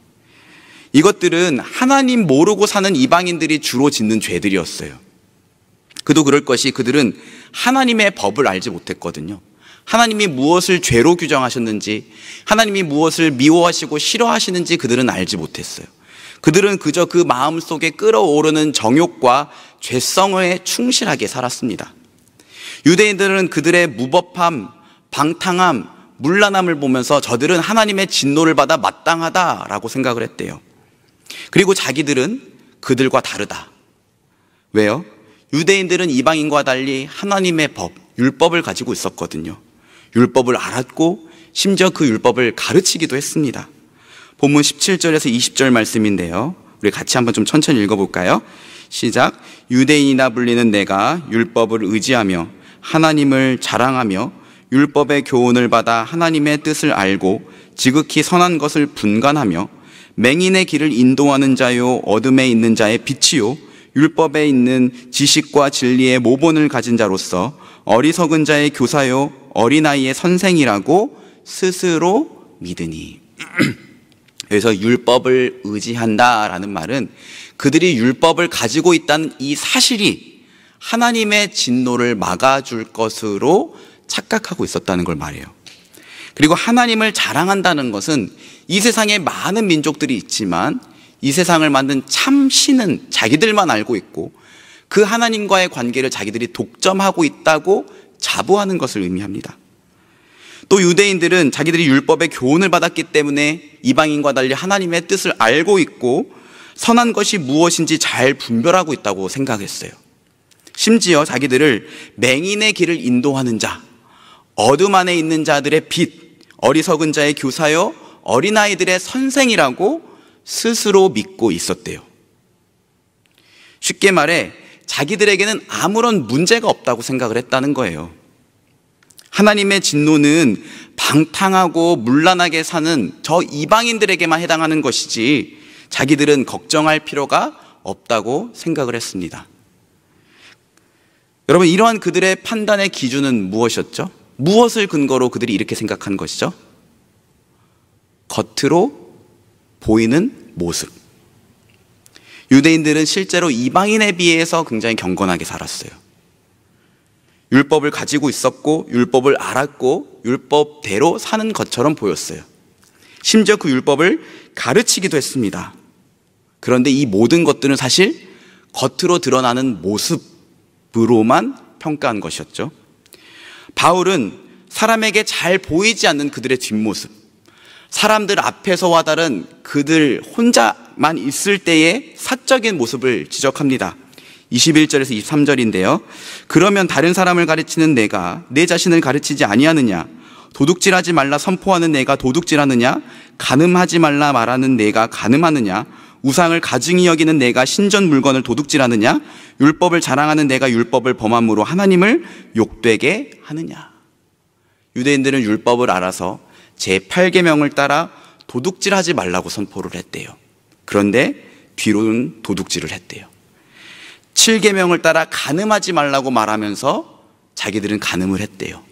이것들은 하나님 모르고 사는 이방인들이 주로 짓는 죄들이었어요. 그도 그럴 것이 그들은 하나님의 법을 알지 못했거든요. 하나님이 무엇을 죄로 규정하셨는지, 하나님이 무엇을 미워하시고 싫어하시는지 그들은 알지 못했어요. 그들은 그저 그 마음속에 끓어오르는 정욕과 죄성에 충실하게 살았습니다. 유대인들은 그들의 무법함, 방탕함, 문란함을 보면서 저들은 하나님의 진노를 받아 마땅하다라고 생각을 했대요. 그리고 자기들은 그들과 다르다. 왜요? 유대인들은 이방인과 달리 하나님의 법, 율법을 가지고 있었거든요. 율법을 알았고 심지어 그 율법을 가르치기도 했습니다. 본문 17절에서 20절 말씀인데요. 우리 같이 한번 좀 천천히 읽어볼까요? 시작. 유대인이나 불리는 내가 율법을 의지하며 하나님을 자랑하며 율법의 교훈을 받아 하나님의 뜻을 알고 지극히 선한 것을 분간하며 맹인의 길을 인도하는 자요 어둠에 있는 자의 빛이요 율법에 있는 지식과 진리의 모본을 가진 자로서 어리석은 자의 교사요 어린아이의 선생이라고 스스로 믿으니. 그래서 율법을 의지한다라는 말은 그들이 율법을 가지고 있다는 이 사실이 하나님의 진노를 막아줄 것으로 착각하고 있었다는 걸 말해요. 그리고 하나님을 자랑한다는 것은 이 세상에 많은 민족들이 있지만 이 세상을 만든 참 신은 자기들만 알고 있고 그 하나님과의 관계를 자기들이 독점하고 있다고 자부하는 것을 의미합니다. 또 유대인들은 자기들이 율법의 교훈을 받았기 때문에 이방인과 달리 하나님의 뜻을 알고 있고 선한 것이 무엇인지 잘 분별하고 있다고 생각했어요. 심지어 자기들을 맹인의 길을 인도하는 자, 어둠 안에 있는 자들의 빛, 어리석은 자의 교사여 어린아이들의 선생이라고 스스로 믿고 있었대요. 쉽게 말해 자기들에게는 아무런 문제가 없다고 생각을 했다는 거예요. 하나님의 진노는 방탕하고 문란하게 사는 저 이방인들에게만 해당하는 것이지 자기들은 걱정할 필요가 없다고 생각을 했습니다. 여러분, 이러한 그들의 판단의 기준은 무엇이었죠? 무엇을 근거로 그들이 이렇게 생각한 것이죠? 겉으로 보이는 모습. 유대인들은 실제로 이방인에 비해서 굉장히 경건하게 살았어요. 율법을 가지고 있었고 율법을 알았고 율법대로 사는 것처럼 보였어요. 심지어 그 율법을 가르치기도 했습니다. 그런데 이 모든 것들은 사실 겉으로 드러나는 모습으로만 평가한 것이었죠. 바울은 사람에게 잘 보이지 않는 그들의 뒷모습, 사람들 앞에서와 다른 그들 혼자만 있을 때의 사적인 모습을 지적합니다. 21절에서 23절인데요. 그러면 다른 사람을 가르치는 내가 내 자신을 가르치지 아니하느냐? 도둑질하지 말라 선포하는 내가 도둑질하느냐? 간음하지 말라 말하는 내가 간음하느냐? 우상을 가증히 여기는 내가 신전 물건을 도둑질하느냐? 율법을 자랑하는 내가 율법을 범함으로 하나님을 욕되게 하느냐? 유대인들은 율법을 알아서 제8계명을 따라 도둑질하지 말라고 선포를 했대요. 그런데 뒤로는 도둑질을 했대요. 7계명을 따라 간음하지 말라고 말하면서 자기들은 간음을 했대요.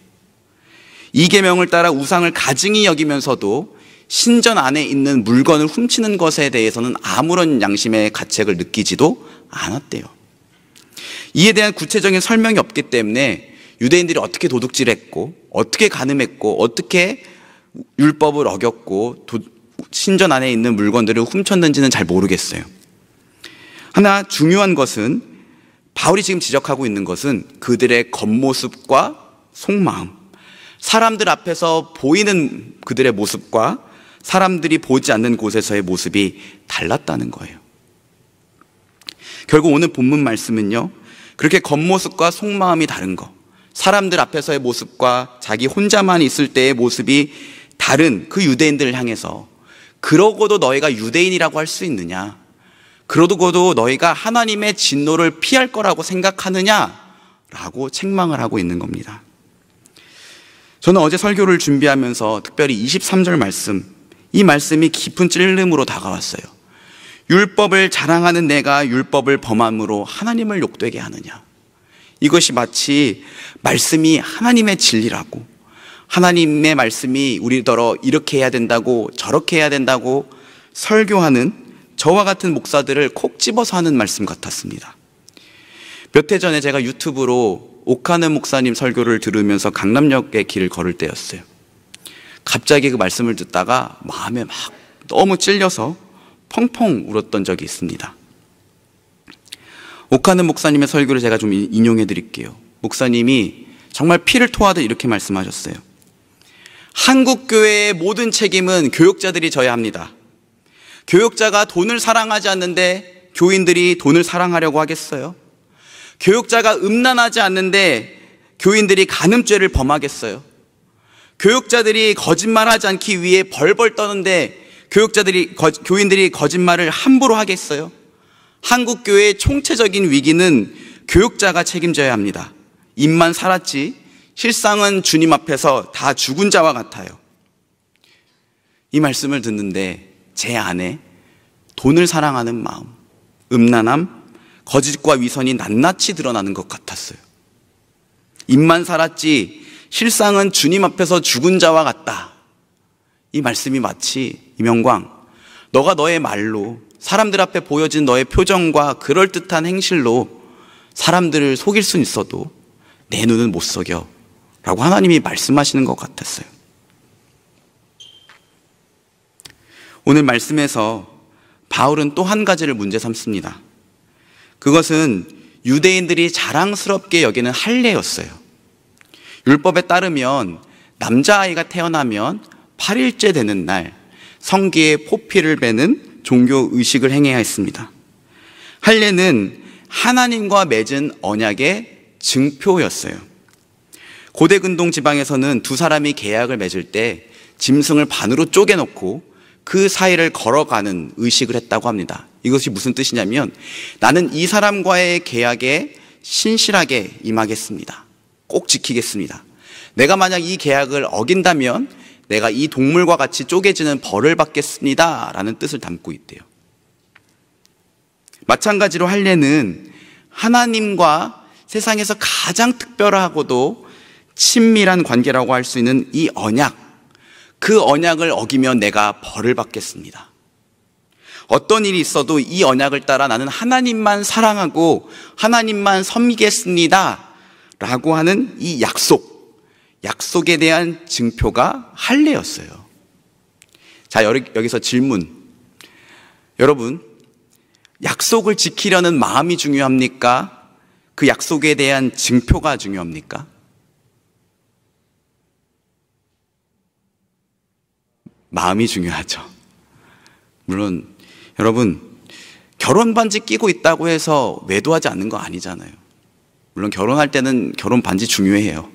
2계명을 따라 우상을 가증히 여기면서도 신전 안에 있는 물건을 훔치는 것에 대해서는 아무런 양심의 가책을 느끼지도 않았대요. 이에 대한 구체적인 설명이 없기 때문에 유대인들이 어떻게 도둑질했고 어떻게 간음했고 어떻게 율법을 어겼고 신전 안에 있는 물건들을 훔쳤는지는 잘 모르겠어요. 하나 중요한 것은 바울이 지금 지적하고 있는 것은 그들의 겉모습과 속마음, 사람들 앞에서 보이는 그들의 모습과 사람들이 보지 않는 곳에서의 모습이 달랐다는 거예요. 결국 오늘 본문 말씀은요, 그렇게 겉모습과 속마음이 다른 거, 사람들 앞에서의 모습과 자기 혼자만 있을 때의 모습이 다른 그 유대인들을 향해서 그러고도 너희가 유대인이라고 할 수 있느냐? 그러고도 너희가 하나님의 진노를 피할 거라고 생각하느냐라고 책망을 하고 있는 겁니다. 저는 어제 설교를 준비하면서 특별히 23절 말씀, 이 말씀이 깊은 찔림으로 다가왔어요. 율법을 자랑하는 내가 율법을 범함으로 하나님을 욕되게 하느냐? 이것이 마치 말씀이 하나님의 진리라고, 하나님의 말씀이 우리더러 이렇게 해야 된다고 저렇게 해야 된다고 설교하는 저와 같은 목사들을 콕 집어서 하는 말씀 같았습니다. 몇 해 전에 제가 유튜브로 오카는 목사님 설교를 들으면서 강남역의 길을 걸을 때였어요. 갑자기 그 말씀을 듣다가 마음에 막 너무 찔려서 펑펑 울었던 적이 있습니다. 오카는 목사님의 설교를 제가 좀 인용해 드릴게요. 목사님이 정말 피를 토하듯 이렇게 말씀하셨어요. 한국교회의 모든 책임은 교육자들이 져야 합니다. 교육자가 돈을 사랑하지 않는데 교인들이 돈을 사랑하려고 하겠어요? 교육자가 음란하지 않는데 교인들이 간음죄를 범하겠어요? 교육자들이 거짓말하지 않기 위해 벌벌 떠는데 교인들이 거짓말을 함부로 하겠어요? 한국교회의 총체적인 위기는 교육자가 책임져야 합니다. 입만 살았지 실상은 주님 앞에서 다 죽은 자와 같아요. 이 말씀을 듣는데 제 안에 돈을 사랑하는 마음, 음란함, 거짓과 위선이 낱낱이 드러나는 것 같았어요. 입만 살았지 실상은 주님 앞에서 죽은 자와 같다. 이 말씀이 마치 이명광, 너가 너의 말로 사람들 앞에 보여진 너의 표정과 그럴듯한 행실로 사람들을 속일 수는 있어도 내 눈은 못 속여 라고 하나님이 말씀하시는 것 같았어요. 오늘 말씀에서 바울은 또 한 가지를 문제 삼습니다. 그것은 유대인들이 자랑스럽게 여기는 할례였어요. 율법에 따르면 남자아이가 태어나면 8일째 되는 날 성기에 포피를 베는 종교 의식을 행해야 했습니다. 할례는 하나님과 맺은 언약의 증표였어요. 고대 근동 지방에서는 두 사람이 계약을 맺을 때 짐승을 반으로 쪼개놓고 그 사이를 걸어가는 의식을 했다고 합니다. 이것이 무슨 뜻이냐면, 나는 이 사람과의 계약에 신실하게 임하겠습니다. 꼭 지키겠습니다. 내가 만약 이 계약을 어긴다면 내가 이 동물과 같이 쪼개지는 벌을 받겠습니다 라는 뜻을 담고 있대요. 마찬가지로 할례는 하나님과 세상에서 가장 특별하고도 친밀한 관계라고 할 수 있는 이 언약, 그 언약을 어기면 내가 벌을 받겠습니다. 어떤 일이 있어도 이 언약을 따라 나는 하나님만 사랑하고 하나님만 섬기겠습니다 라고 하는 이 약속에 대한 증표가 할례였어요. 자, 여기서 질문. 여러분, 약속을 지키려는 마음이 중요합니까? 그 약속에 대한 증표가 중요합니까? 마음이 중요하죠. 물론 여러분, 결혼 반지 끼고 있다고 해서 외도하지 않는 거 아니잖아요. 물론 결혼할 때는 결혼 반지 중요해요.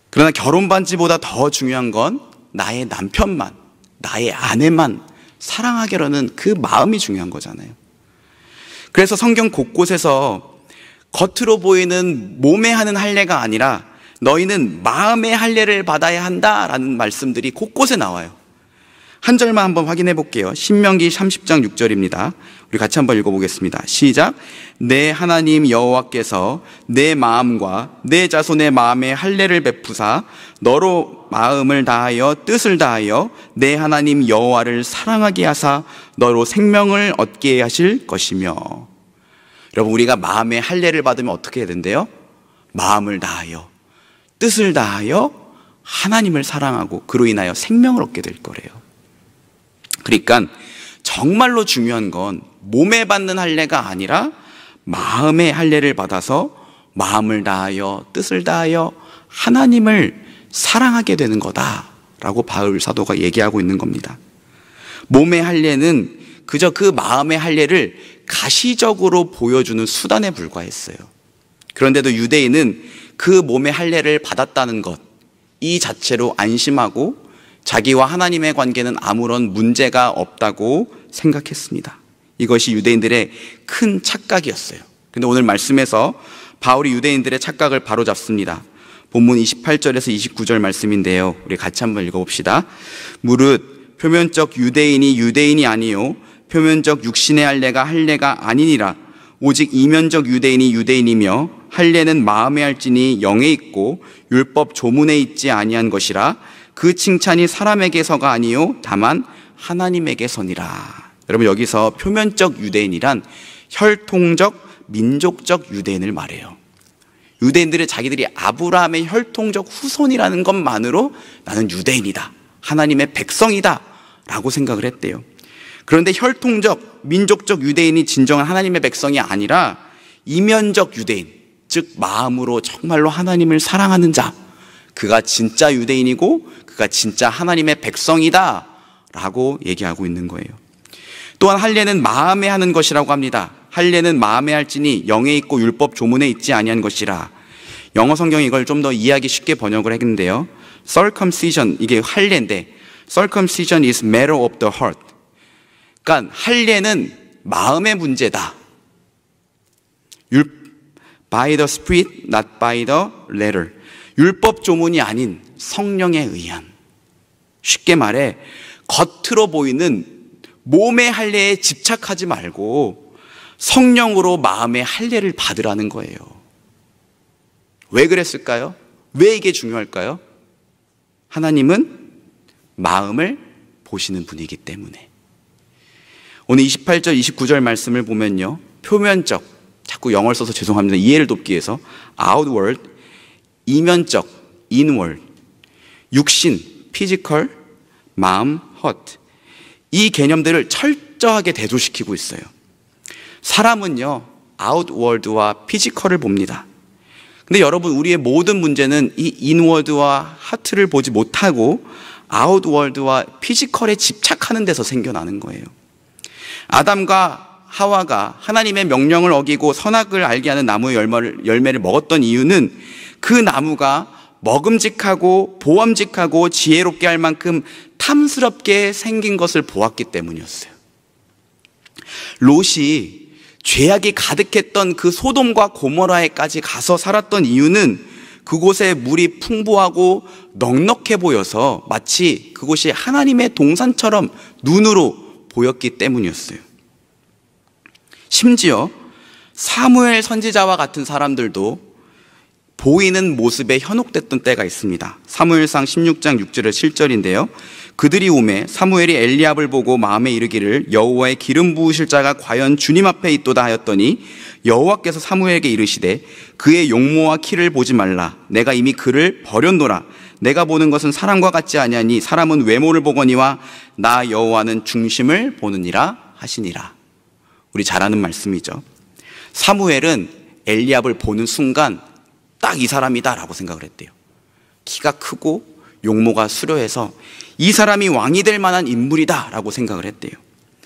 그러나 결혼 반지보다 더 중요한 건 나의 남편만, 나의 아내만 사랑하게라는 그 마음이 중요한 거잖아요. 그래서 성경 곳곳에서 겉으로 보이는 몸에 하는 할례가 아니라 너희는 마음의 할례를 받아야 한다라는 말씀들이 곳곳에 나와요. 한 절만 한번 확인해 볼게요. 신명기 30장 6절입니다. 우리 같이 한번 읽어보겠습니다. 시작. 내 하나님 여호와께서 내 마음과 내 자손의 마음에 할례를 베푸사 너로 마음을 다하여 뜻을 다하여 내 하나님 여호와를 사랑하게 하사 너로 생명을 얻게 하실 것이며. 여러분, 우리가 마음의 할례를 받으면 어떻게 해야 된대요? 마음을 다하여 뜻을 다하여 하나님을 사랑하고 그로 인하여 생명을 얻게 될 거래요. 그러니까 정말로 중요한 건 몸에 받는 할례가 아니라 마음의 할례를 받아서 마음을 다하여 뜻을 다하여 하나님을 사랑하게 되는 거다라고 바울 사도가 얘기하고 있는 겁니다. 몸의 할례는 그저 그 마음의 할례를 가시적으로 보여주는 수단에 불과했어요. 그런데도 유대인은 그 몸의 할례를 받았다는 것, 이 자체로 안심하고 자기와 하나님의 관계는 아무런 문제가 없다고 생각했습니다. 이것이 유대인들의 큰 착각이었어요. 그런데 오늘 말씀에서 바울이 유대인들의 착각을 바로잡습니다. 본문 28절에서 29절 말씀인데요, 우리 같이 한번 읽어봅시다. 무릇 표면적 유대인이 유대인이 아니요 표면적 육신의 할례가 할례가 아니니라. 오직 이면적 유대인이 유대인이며 할례는 마음에 할지니 영에 있고 율법 조문에 있지 아니한 것이라. 그 칭찬이 사람에게서가 아니요 다만 하나님에게서니라. 여러분, 여기서 표면적 유대인이란 혈통적 민족적 유대인을 말해요. 유대인들은 자기들이 아브라함의 혈통적 후손이라는 것만으로 나는 유대인이다, 하나님의 백성이다 라고 생각을 했대요. 그런데 혈통적 민족적 유대인이 진정한 하나님의 백성이 아니라 이면적 유대인, 즉 마음으로 정말로 하나님을 사랑하는 자, 그가 진짜 유대인이고 그가 진짜 하나님의 백성이다 라고 얘기하고 있는 거예요. 또한 할례는 마음에 하는 것이라고 합니다. 할례는 마음에 할지니 영에 있고 율법 조문에 있지 아니한 것이라. 영어 성경이 이걸 좀 더 이해하기 쉽게 번역을 했는데요, circumcision, 이게 할례인데 circumcision is matter of the heart. 그러니까 할례는 마음의 문제다. By the Spirit, not by the letter. 율법 조문이 아닌 성령에 의한. 쉽게 말해 겉으로 보이는 몸의 할례에 집착하지 말고 성령으로 마음의 할례를 받으라는 거예요. 왜 그랬을까요? 왜 이게 중요할까요? 하나님은 마음을 보시는 분이기 때문에. 오늘 28절 29절 말씀을 보면요, 표면적, 자꾸 영어를 써서 죄송합니다, 이해를 돕기 위해서 outward, 이면적, inward, 육신, physical, 마음, heart, 이 개념들을 철저하게 대조시키고 있어요. 사람은요 outward와 physical을 봅니다. 근데 여러분, 우리의 모든 문제는 이 inward와 heart를 보지 못하고 outward와 physical에 집착하는 데서 생겨나는 거예요. 아담과 하와가 하나님의 명령을 어기고 선악을 알게 하는 나무의 열매를 먹었던 이유는 그 나무가 먹음직하고 보암직하고 지혜롭게 할 만큼 탐스럽게 생긴 것을 보았기 때문이었어요. 롯이 죄악이 가득했던 그 소돔과 고모라에까지 가서 살았던 이유는 그곳에 물이 풍부하고 넉넉해 보여서 마치 그곳이 하나님의 동산처럼 눈으로 보였기 때문이었어요. 심지어 사무엘 선지자와 같은 사람들도 보이는 모습에 현혹됐던 때가 있습니다. 사무엘상 16장 6절에 7절인데요. 그들이 오매 사무엘이 엘리압을 보고 마음에 이르기를 여호와의 기름 부으실 자가 과연 주님 앞에 있도다 하였더니 여호와께서 사무엘에게 이르시되 그의 용모와 키를 보지 말라. 내가 이미 그를 버렸노라. 내가 보는 것은 사람과 같지 아니하니 사람은 외모를 보거니와 나 여호와는 중심을 보느니라 하시니라. 우리 잘 아는 말씀이죠. 사무엘은 엘리압을 보는 순간 딱 이 사람이다 라고 생각을 했대요. 키가 크고 용모가 수려해서 이 사람이 왕이 될 만한 인물이다 라고 생각을 했대요.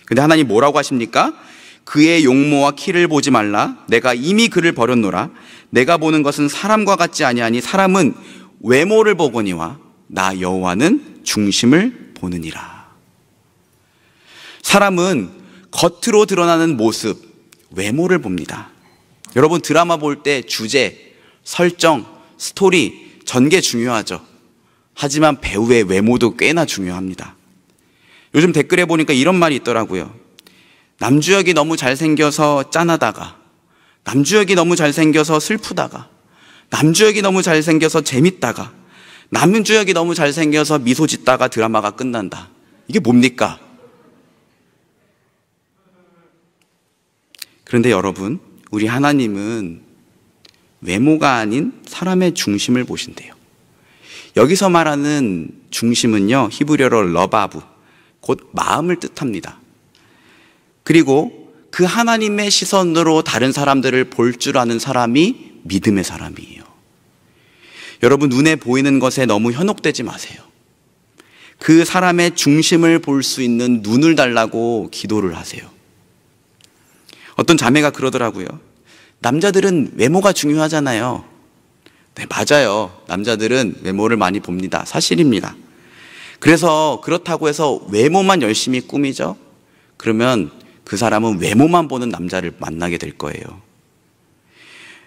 근데 하나님 뭐라고 하십니까? 그의 용모와 키를 보지 말라. 내가 이미 그를 버렸노라. 내가 보는 것은 사람과 같지 아니하니 사람은 외모를 보거니와 나 여호와는 중심을 보느니라. 사람은 겉으로 드러나는 모습, 외모를 봅니다. 여러분 드라마 볼 때 주제, 설정, 스토리, 전개 중요하죠. 하지만 배우의 외모도 꽤나 중요합니다. 요즘 댓글에 보니까 이런 말이 있더라고요. 남주혁이 너무 잘생겨서 짠하다가, 남주혁이 너무 잘생겨서 슬프다가, 남주혁이 너무 잘생겨서 재밌다가, 남주혁이 너무 잘생겨서 미소 짓다가 드라마가 끝난다. 이게 뭡니까? 그런데 여러분, 우리 하나님은 외모가 아닌 사람의 중심을 보신대요. 여기서 말하는 중심은요, 히브리어로 러바브, 곧 마음을 뜻합니다. 그리고 그 하나님의 시선으로 다른 사람들을 볼 줄 아는 사람이 믿음의 사람이에요. 여러분 눈에 보이는 것에 너무 현혹되지 마세요. 그 사람의 중심을 볼 수 있는 눈을 달라고 기도를 하세요. 어떤 자매가 그러더라고요. 남자들은 외모가 중요하잖아요. 네, 맞아요. 남자들은 외모를 많이 봅니다. 사실입니다. 그래서 그렇다고 해서 외모만 열심히 꾸미죠? 그러면 그 사람은 외모만 보는 남자를 만나게 될 거예요.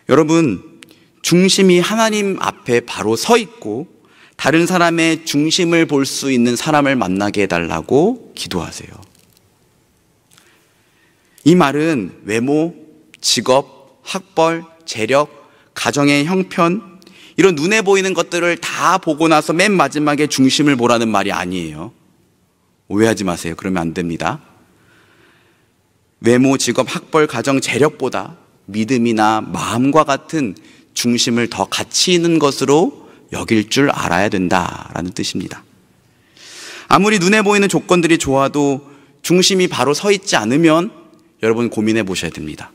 여러분, 중심이 하나님 앞에 바로 서 있고 다른 사람의 중심을 볼 수 있는 사람을 만나게 해달라고 기도하세요. 이 말은 외모, 직업, 학벌, 재력, 가정의 형편, 이런 눈에 보이는 것들을 다 보고 나서 맨 마지막에 중심을 보라는 말이 아니에요. 오해하지 마세요. 그러면 안 됩니다. 외모, 직업, 학벌, 가정, 재력보다 믿음이나 마음과 같은 중심을 더 가치 있는 것으로 여길 줄 알아야 된다라는 뜻입니다. 아무리 눈에 보이는 조건들이 좋아도 중심이 바로 서 있지 않으면 여러분 고민해 보셔야 됩니다.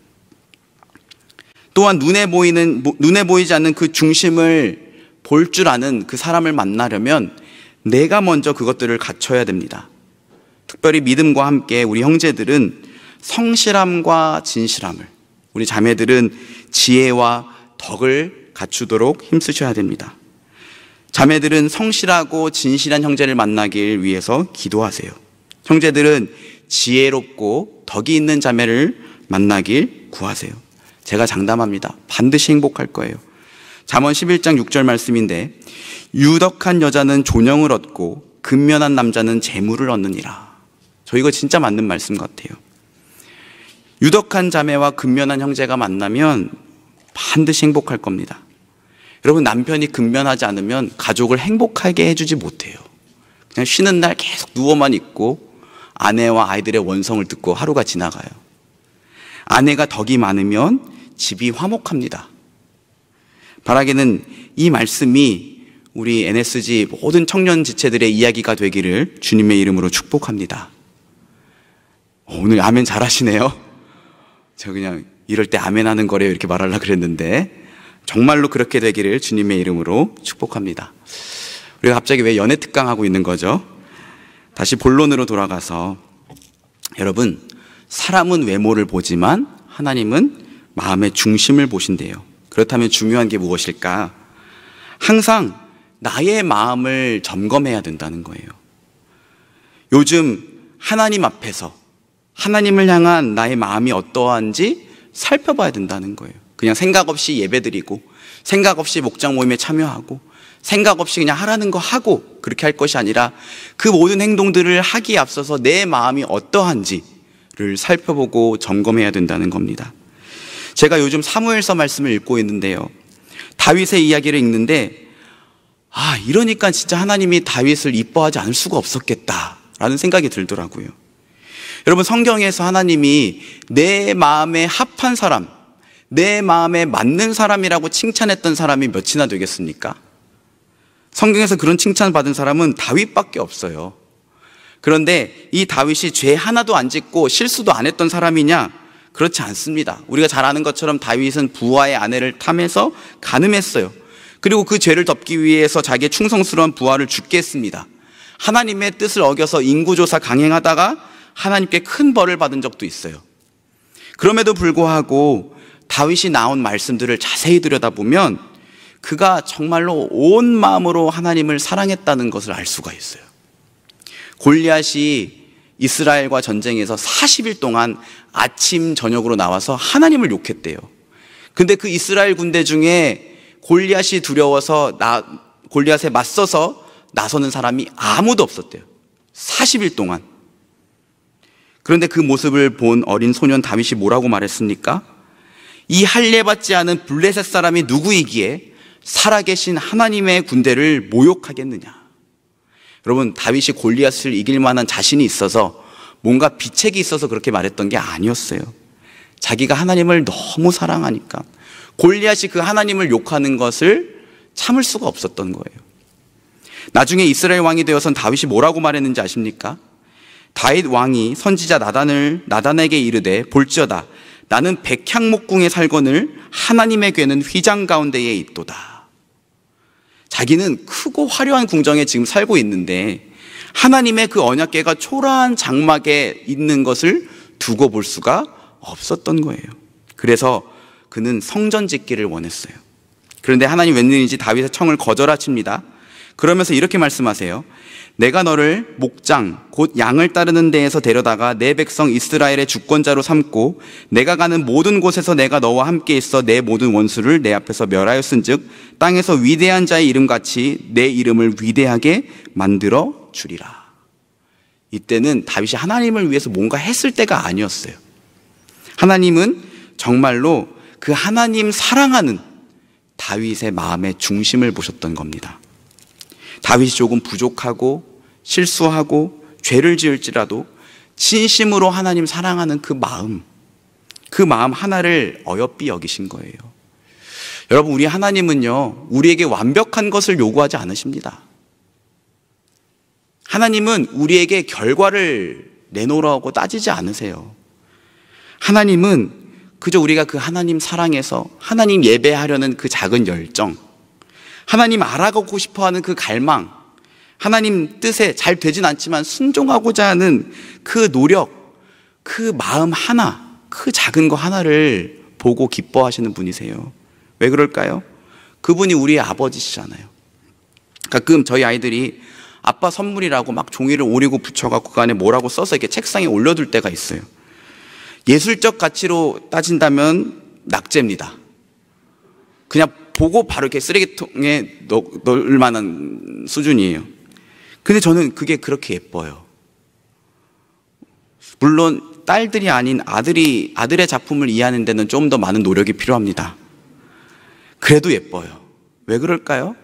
또한 눈에 보이지 않는 그 중심을 볼 줄 아는 그 사람을 만나려면 내가 먼저 그것들을 갖춰야 됩니다. 특별히 믿음과 함께 우리 형제들은 성실함과 진실함을, 우리 자매들은 지혜와 덕을 갖추도록 힘쓰셔야 됩니다. 자매들은 성실하고 진실한 형제를 만나길 위해서 기도하세요. 형제들은 지혜롭고 덕이 있는 자매를 만나길 구하세요. 제가 장담합니다. 반드시 행복할 거예요. 잠언 11장 6절 말씀인데 유덕한 여자는 존영을 얻고 근면한 남자는 재물을 얻느니라. 저 이거 진짜 맞는 말씀 같아요. 유덕한 자매와 근면한 형제가 만나면 반드시 행복할 겁니다. 여러분 남편이 근면하지 않으면 가족을 행복하게 해주지 못해요. 그냥 쉬는 날 계속 누워만 있고 아내와 아이들의 원성을 듣고 하루가 지나가요. 아내가 덕이 많으면 집이 화목합니다. 바라기는 이 말씀이 우리 NSG 모든 청년 지체들의 이야기가 되기를 주님의 이름으로 축복합니다. 오늘 아멘 잘하시네요. 제가 그냥 이럴 때 아멘 하는 거래요 이렇게 말하려고 그랬는데 정말로 그렇게 되기를 주님의 이름으로 축복합니다. 우리가 갑자기 왜 연애 특강 하고 있는 거죠? 다시 본론으로 돌아가서 여러분 사람은 외모를 보지만 하나님은 마음의 중심을 보신대요. 그렇다면 중요한 게 무엇일까? 항상 나의 마음을 점검해야 된다는 거예요. 요즘 하나님 앞에서 하나님을 향한 나의 마음이 어떠한지 살펴봐야 된다는 거예요. 그냥 생각 없이 예배드리고 생각 없이 목장 모임에 참여하고 생각 없이 그냥 하라는 거 하고 그렇게 할 것이 아니라 그 모든 행동들을 하기에 앞서서 내 마음이 어떠한지를 살펴보고 점검해야 된다는 겁니다. 제가 요즘 사무엘서 말씀을 읽고 있는데요, 다윗의 이야기를 읽는데 이러니까 진짜 하나님이 다윗을 이뻐하지 않을 수가 없었겠다라는 생각이 들더라고요. 여러분, 성경에서 하나님이 내 마음에 합한 사람, 내 마음에 맞는 사람이라고 칭찬했던 사람이 몇이나 되겠습니까? 성경에서 그런 칭찬받은 사람은 다윗밖에 없어요. 그런데 이 다윗이 죄 하나도 안 짓고 실수도 안 했던 사람이냐? 그렇지 않습니다. 우리가 잘 아는 것처럼 다윗은 부하의 아내를 탐해서 간음했어요. 그리고 그 죄를 덮기 위해서 자기의 충성스러운 부하를 죽게 했습니다. 하나님의 뜻을 어겨서 인구조사 강행하다가 하나님께 큰 벌을 받은 적도 있어요. 그럼에도 불구하고 다윗이 나온 말씀들을 자세히 들여다보면 그가 정말로 온 마음으로 하나님을 사랑했다는 것을 알 수가 있어요. 골리앗이 이스라엘과 전쟁에서 40일 동안 아침 저녁으로 나와서 하나님을 욕했대요. 근데 그 이스라엘 군대 중에 골리앗이 두려워서 골리앗에 맞서서 나서는 사람이 아무도 없었대요. 40일 동안. 그런데 그 모습을 본 어린 소년 다윗이 뭐라고 말했습니까? 이 할례받지 않은 블레셋 사람이 누구이기에 살아계신 하나님의 군대를 모욕하겠느냐. 여러분, 다윗이 골리앗을 이길 만한 자신이 있어서 뭔가 비책이 있어서 그렇게 말했던 게 아니었어요. 자기가 하나님을 너무 사랑하니까 골리앗이 그 하나님을 욕하는 것을 참을 수가 없었던 거예요. 나중에 이스라엘 왕이 되어선 다윗이 뭐라고 말했는지 아십니까? 다윗 왕이 선지자 나단에게 이르되 볼지어다 나는 백향목궁에 살거늘 하나님의 궤는 휘장 가운데에 있도다. 자기는 크고 화려한 궁정에 지금 살고 있는데 하나님의 그 언약궤가 초라한 장막에 있는 것을 두고 볼 수가 없었던 거예요. 그래서 그는 성전 짓기를 원했어요. 그런데 하나님 웬일인지 다윗의 청을 거절하십니다. 그러면서 이렇게 말씀하세요. 내가 너를 목장 곧 양을 따르는 데에서 데려다가 내 백성 이스라엘의 주권자로 삼고 내가 가는 모든 곳에서 내가 너와 함께 있어 내 모든 원수를 내 앞에서 멸하였은즉 땅에서 위대한 자의 이름같이 내 이름을 위대하게 만들어 주리라. 이때는 다윗이 하나님을 위해서 뭔가 했을 때가 아니었어요. 하나님은 정말로 그 하나님 사랑하는 다윗의 마음의 중심을 보셨던 겁니다. 다윗이 조금 부족하고 실수하고 죄를 지을지라도 진심으로 하나님 사랑하는 그 마음 하나를 어여삐 여기신 거예요. 여러분, 우리 하나님은요, 우리에게 완벽한 것을 요구하지 않으십니다. 하나님은 우리에게 결과를 내놓으라고 따지지 않으세요. 하나님은 그저 우리가 그 하나님 사랑에서 하나님 예배하려는 그 작은 열정, 하나님 알아가고 싶어하는 그 갈망, 하나님 뜻에 잘 되진 않지만 순종하고자 하는 그 노력, 그 마음 하나, 그 작은 거 하나를 보고 기뻐하시는 분이세요. 왜 그럴까요? 그분이 우리의 아버지시잖아요. 가끔 저희 아이들이 아빠 선물이라고 막 종이를 오리고 붙여갖고 그 안에 뭐라고 써서 이렇게 책상에 올려둘 때가 있어요. 예술적 가치로 따진다면 낙제입니다. 그냥 보고 바로 이렇게 쓰레기통에 넣을 만한 수준이에요. 근데 저는 그게 그렇게 예뻐요. 물론 딸들이 아닌 아들의 작품을 이해하는 데는 좀 더 많은 노력이 필요합니다. 그래도 예뻐요. 왜 그럴까요?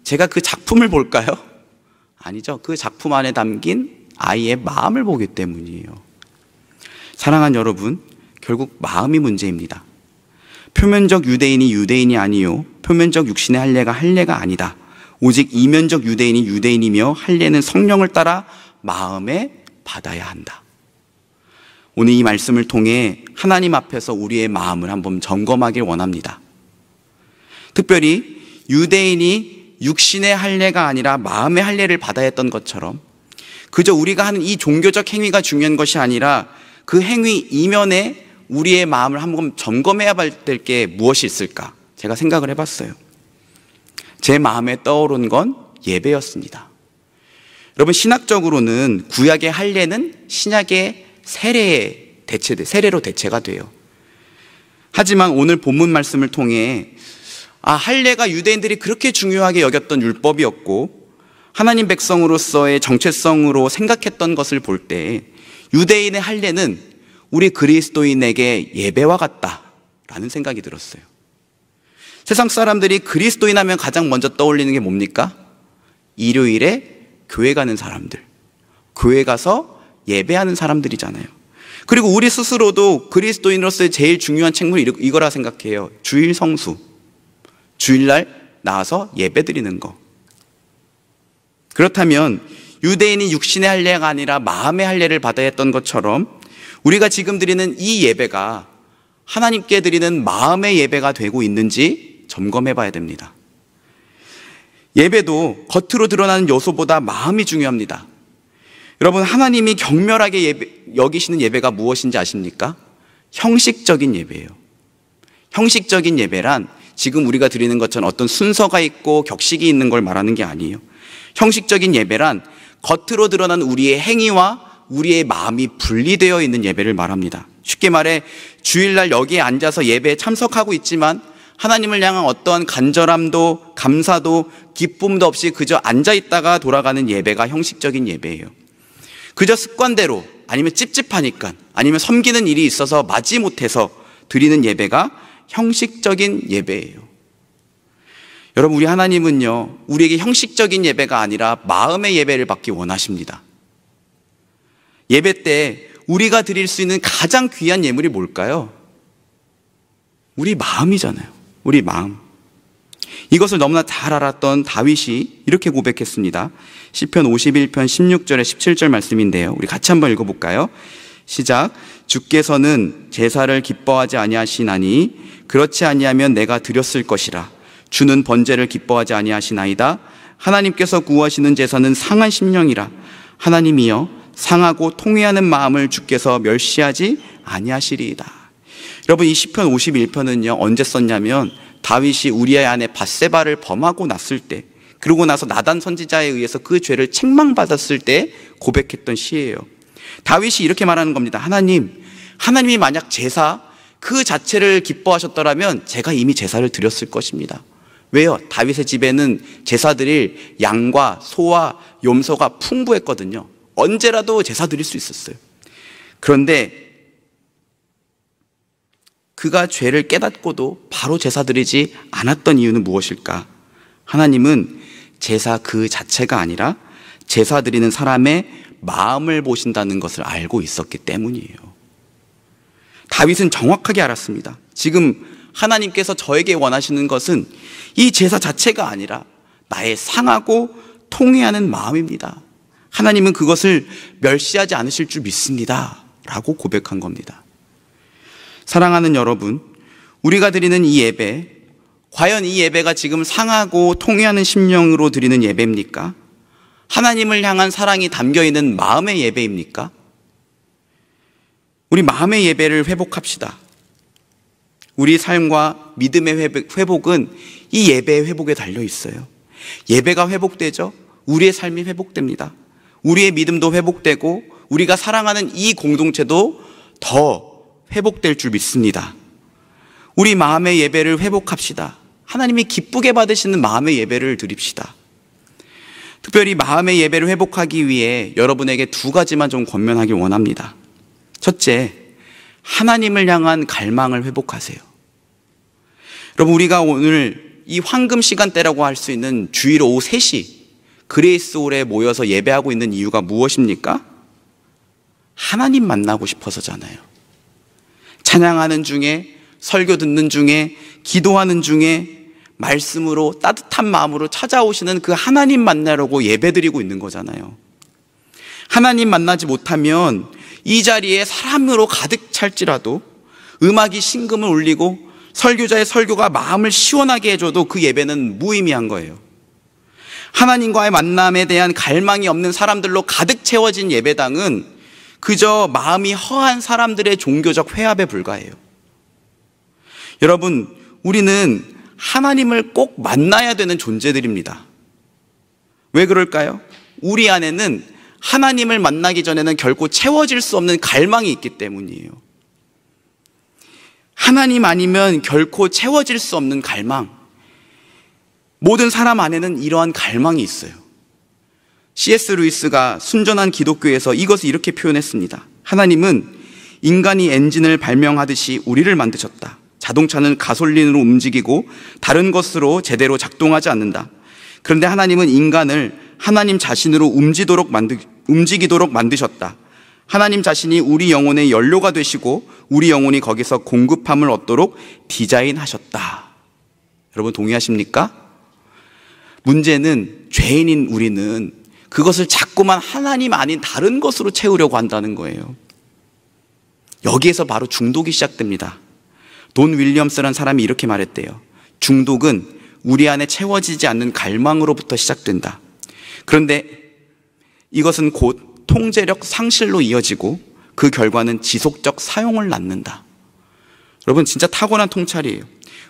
제가 그 작품을 볼까요? 아니죠. 그 작품 안에 담긴 아이의 마음을 보기 때문이에요. 사랑하는 여러분, 결국 마음이 문제입니다. 표면적 유대인이 유대인이 아니요 표면적 육신의 할례가 할례가 아니다. 오직 이면적 유대인이 유대인이며 할례는 성령을 따라 마음에 받아야 한다. 오늘 이 말씀을 통해 하나님 앞에서 우리의 마음을 한번 점검하길 원합니다. 특별히 유대인이 육신의 할례가 아니라 마음의 할례를 받아야 했던 것처럼 그저 우리가 하는 이 종교적 행위가 중요한 것이 아니라 그 행위 이면에 우리의 마음을 한번 점검해야 될 게 무엇이 있을까? 제가 생각을 해봤어요. 제 마음에 떠오른 건 예배였습니다. 여러분, 신학적으로는 구약의 할례는 신약의 세례로 대체가 돼요. 하지만 오늘 본문 말씀을 통해 할례가 유대인들이 그렇게 중요하게 여겼던 율법이었고 하나님 백성으로서의 정체성으로 생각했던 것을 볼 때 유대인의 할례는 우리 그리스도인에게 예배와 같다라는 생각이 들었어요. 세상 사람들이 그리스도인 하면 가장 먼저 떠올리는 게 뭡니까? 일요일에 교회 가는 사람들, 교회 가서 예배하는 사람들이잖아요. 그리고 우리 스스로도 그리스도인으로서의 제일 중요한 책무는 이거라 생각해요. 주일 성수, 주일날 나와서 예배 드리는 거. 그렇다면 유대인이 육신의 할례가 아니라 마음의 할례를 받아야 했던 것처럼 우리가 지금 드리는 이 예배가 하나님께 드리는 마음의 예배가 되고 있는지 점검해 봐야 됩니다. 예배도 겉으로 드러나는 요소보다 마음이 중요합니다. 여러분, 하나님이 경멸하게 여기시는 예배가 무엇인지 아십니까? 형식적인 예배예요. 형식적인 예배란 지금 우리가 드리는 것처럼 어떤 순서가 있고 격식이 있는 걸 말하는 게 아니에요. 형식적인 예배란 겉으로 드러난 우리의 행위와 우리의 마음이 분리되어 있는 예배를 말합니다. 쉽게 말해 주일날 여기에 앉아서 예배에 참석하고 있지만 하나님을 향한 어떠한 간절함도 감사도 기쁨도 없이 그저 앉아있다가 돌아가는 예배가 형식적인 예배예요. 그저 습관대로 아니면 찝찝하니까 아니면 섬기는 일이 있어서 마지못해서 드리는 예배가 형식적인 예배예요. 여러분, 우리 하나님은요, 우리에게 형식적인 예배가 아니라 마음의 예배를 받기 원하십니다. 예배 때 우리가 드릴 수 있는 가장 귀한 예물이 뭘까요? 우리 마음이잖아요. 우리 마음. 이것을 너무나 잘 알았던 다윗이 이렇게 고백했습니다. 시편 51편 16절에 17절 말씀인데요, 우리 같이 한번 읽어볼까요? 시작. 주께서는 제사를 기뻐하지 아니하시나니 그렇지 아니하면 내가 드렸을 것이라. 주는 번제를 기뻐하지 아니하시나이다. 하나님께서 구하시는 제사는 상한 심령이라. 하나님이여, 상하고 통회하는 마음을 주께서 멸시하지 아니하시리이다. 여러분, 이 시편 51편은요 언제 썼냐면 다윗이 우리아의 아내 밧세바를 범하고 났을 때, 그러고 나서 나단 선지자에 의해서 그 죄를 책망받았을 때 고백했던 시예요. 다윗이 이렇게 말하는 겁니다. 하나님이 만약 제사 그 자체를 기뻐하셨더라면 제가 이미 제사를 드렸을 것입니다. 왜요? 다윗의 집에는 제사 드릴 양과 소와 염소가 풍부했거든요. 언제라도 제사 드릴 수 있었어요. 그런데 그가 죄를 깨닫고도 바로 제사 드리지 않았던 이유는 무엇일까? 하나님은 제사 그 자체가 아니라 제사 드리는 사람의 마음을 보신다는 것을 알고 있었기 때문이에요. 다윗은 정확하게 알았습니다. 지금 하나님께서 저에게 원하시는 것은 이 제사 자체가 아니라 나의 상하고 통회하는 마음입니다. 하나님은 그것을 멸시하지 않으실 줄 믿습니다 라고 고백한 겁니다. 사랑하는 여러분, 우리가 드리는 이 예배, 과연 이 예배가 지금 상하고 통회하는 심령으로 드리는 예배입니까? 하나님을 향한 사랑이 담겨있는 마음의 예배입니까? 우리 마음의 예배를 회복합시다. 우리 삶과 믿음의 회복은 이 예배의 회복에 달려 있어요. 예배가 회복되죠? 우리의 삶이 회복됩니다. 우리의 믿음도 회복되고 우리가 사랑하는 이 공동체도 더 회복될 줄 믿습니다. 우리 마음의 예배를 회복합시다. 하나님이 기쁘게 받으시는 마음의 예배를 드립시다. 특별히 마음의 예배를 회복하기 위해 여러분에게 두 가지만 좀 권면하기 원합니다. 첫째, 하나님을 향한 갈망을 회복하세요. 여러분, 우리가 오늘 이 황금 시간대라고 할 수 있는 주일 오후 3시 그레이스홀에 모여서 예배하고 있는 이유가 무엇입니까? 하나님 만나고 싶어서잖아요. 찬양하는 중에, 설교 듣는 중에, 기도하는 중에 말씀으로 따뜻한 마음으로 찾아오시는 그 하나님 만나려고 예배드리고 있는 거잖아요. 하나님 만나지 못하면 이 자리에 사람으로 가득 찰지라도, 음악이 신금을 울리고 설교자의 설교가 마음을 시원하게 해줘도 그 예배는 무의미한 거예요. 하나님과의 만남에 대한 갈망이 없는 사람들로 가득 채워진 예배당은 그저 마음이 허한 사람들의 종교적 회합에 불과해요. 여러분, 우리는 하나님을 꼭 만나야 되는 존재들입니다. 왜 그럴까요? 우리 안에는 하나님을 만나기 전에는 결코 채워질 수 없는 갈망이 있기 때문이에요. 하나님 아니면 결코 채워질 수 없는 갈망. 모든 사람 안에는 이러한 갈망이 있어요. C.S. 루이스가 순전한 기독교에서 이것을 이렇게 표현했습니다. 하나님은 인간이 엔진을 발명하듯이 우리를 만드셨다. 자동차는 가솔린으로 움직이고 다른 것으로 제대로 작동하지 않는다. 그런데 하나님은 인간을 하나님 자신으로 움직이도록 만드셨다. 하나님 자신이 우리 영혼의 연료가 되시고 우리 영혼이 거기서 공급함을 얻도록 디자인하셨다. 여러분 동의하십니까? 문제는 죄인인 우리는 그것을 자꾸만 하나님 아닌 다른 것으로 채우려고 한다는 거예요. 여기에서 바로 중독이 시작됩니다. 돈 윌리엄스라는 사람이 이렇게 말했대요. 중독은 우리 안에 채워지지 않는 갈망으로부터 시작된다. 그런데 이것은 곧 통제력 상실로 이어지고 그 결과는 지속적 사용을 낳는다. 여러분 진짜 타고난 통찰이에요.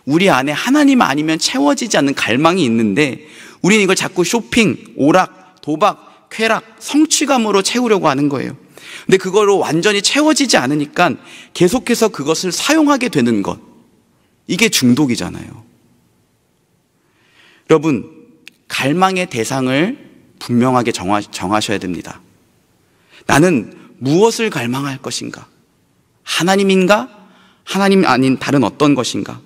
우리 안에 하나님 아니면 채워지지 않는 갈망이 있는데 우리는 이걸 자꾸 쇼핑, 오락, 도박, 쾌락, 성취감으로 채우려고 하는 거예요. 근데 그거로 완전히 채워지지 않으니까 계속해서 그것을 사용하게 되는 것. 이게 중독이잖아요. 여러분, 갈망의 대상을 분명하게 정하셔야 됩니다. 나는 무엇을 갈망할 것인가? 하나님인가? 하나님 아닌 다른 어떤 것인가?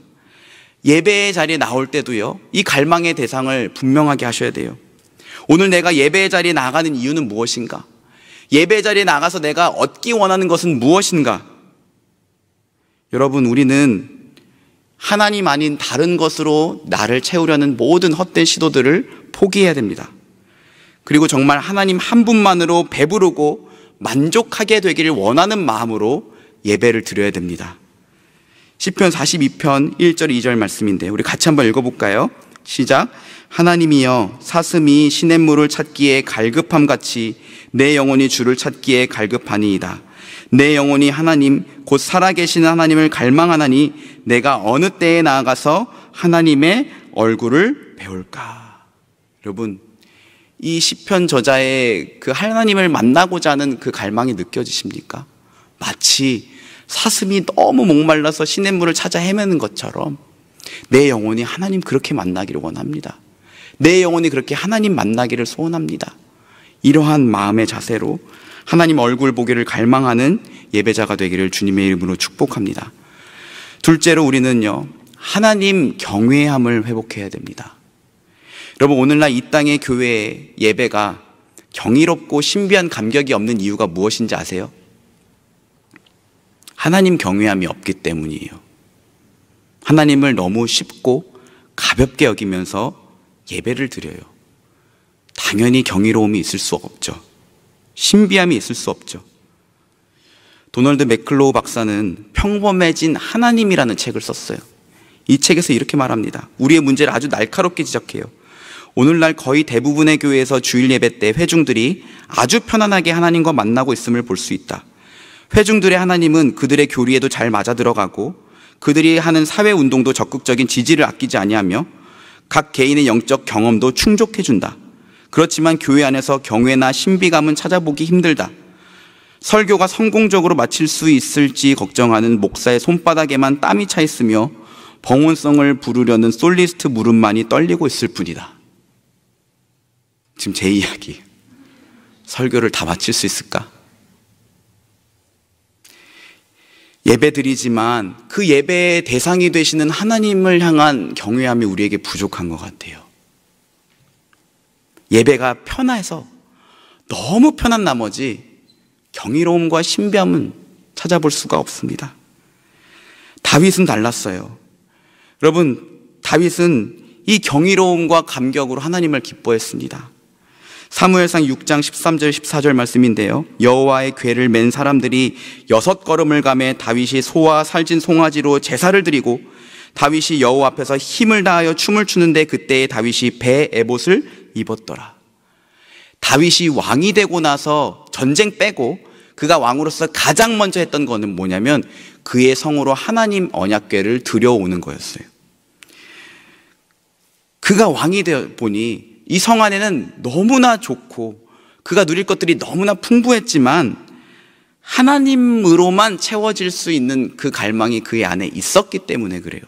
예배의 자리에 나올 때도요, 이 갈망의 대상을 분명하게 하셔야 돼요. 오늘 내가 예배의 자리에 나가는 이유는 무엇인가? 예배 자리에 나가서 내가 얻기 원하는 것은 무엇인가? 여러분, 우리는 하나님 아닌 다른 것으로 나를 채우려는 모든 헛된 시도들을 포기해야 됩니다. 그리고 정말 하나님 한 분만으로 배부르고 만족하게 되기를 원하는 마음으로 예배를 드려야 됩니다. 시편 42편 1절 2절 말씀인데 우리 같이 한번 읽어볼까요? 시작. 하나님이여, 사슴이 시냇물을 찾기에 갈급함같이 내 영혼이 주를 찾기에 갈급하니이다. 내 영혼이 하나님 곧 살아계신 하나님을 갈망하나니 내가 어느 때에 나아가서 하나님의 얼굴을 배울까? 여러분, 이 시편 저자의 그 하나님을 만나고자 하는 그 갈망이 느껴지십니까? 마치 사슴이 너무 목말라서 시냇물을 찾아 헤매는 것처럼 내 영혼이 하나님 그렇게 만나기를 원합니다. 내 영혼이 그렇게 하나님 만나기를 소원합니다. 이러한 마음의 자세로 하나님 얼굴 보기를 갈망하는 예배자가 되기를 주님의 이름으로 축복합니다. 둘째로 우리는요, 하나님 경외함을 회복해야 됩니다. 여러분, 오늘날 이 땅의 교회의 예배가 경이롭고 신비한 감격이 없는 이유가 무엇인지 아세요? 하나님 경외함이 없기 때문이에요. 하나님을 너무 쉽고 가볍게 여기면서 예배를 드려요. 당연히 경이로움이 있을 수 없죠. 신비함이 있을 수 없죠. 도널드 맥클로우 박사는 평범해진 하나님이라는 책을 썼어요. 이 책에서 이렇게 말합니다. 우리의 문제를 아주 날카롭게 지적해요. 오늘날 거의 대부분의 교회에서 주일 예배 때 회중들이 아주 편안하게 하나님과 만나고 있음을 볼 수 있다. 회중들의 하나님은 그들의 교리에도 잘 맞아 들어가고 그들이 하는 사회운동도 적극적인 지지를 아끼지 아니하며 각 개인의 영적 경험도 충족해준다. 그렇지만 교회 안에서 경외나 신비감은 찾아보기 힘들다. 설교가 성공적으로 마칠 수 있을지 걱정하는 목사의 손바닥에만 땀이 차 있으며 봉헌성을 부르려는 솔리스트 무릎만이 떨리고 있을 뿐이다. 지금 제 이야기. 설교를 다 마칠 수 있을까? 예배 드리지만 그 예배의 대상이 되시는 하나님을 향한 경외함이 우리에게 부족한 것 같아요. 예배가 편해서 너무 편한 나머지 경이로움과 신비함은 찾아볼 수가 없습니다. 다윗은 달랐어요. 여러분, 다윗은 이 경이로움과 감격으로 하나님을 기뻐했습니다. 사무엘상 6장 13절 14절 말씀인데요, 여호와의 궤를 맨 사람들이 6걸음을 가매 다윗이 소와 살진 송아지로 제사를 드리고 다윗이 여호와 앞에서 힘을 다하여 춤을 추는데 그때에 다윗이 배 에봇을 입었더라. 다윗이 왕이 되고 나서 전쟁 빼고 그가 왕으로서 가장 먼저 했던 거는 뭐냐면 그의 성으로 하나님 언약궤를 들여오는 거였어요. 그가 왕이 되어 보니 이 성 안에는 너무나 좋고 그가 누릴 것들이 너무나 풍부했지만 하나님으로만 채워질 수 있는 그 갈망이 그의 안에 있었기 때문에 그래요.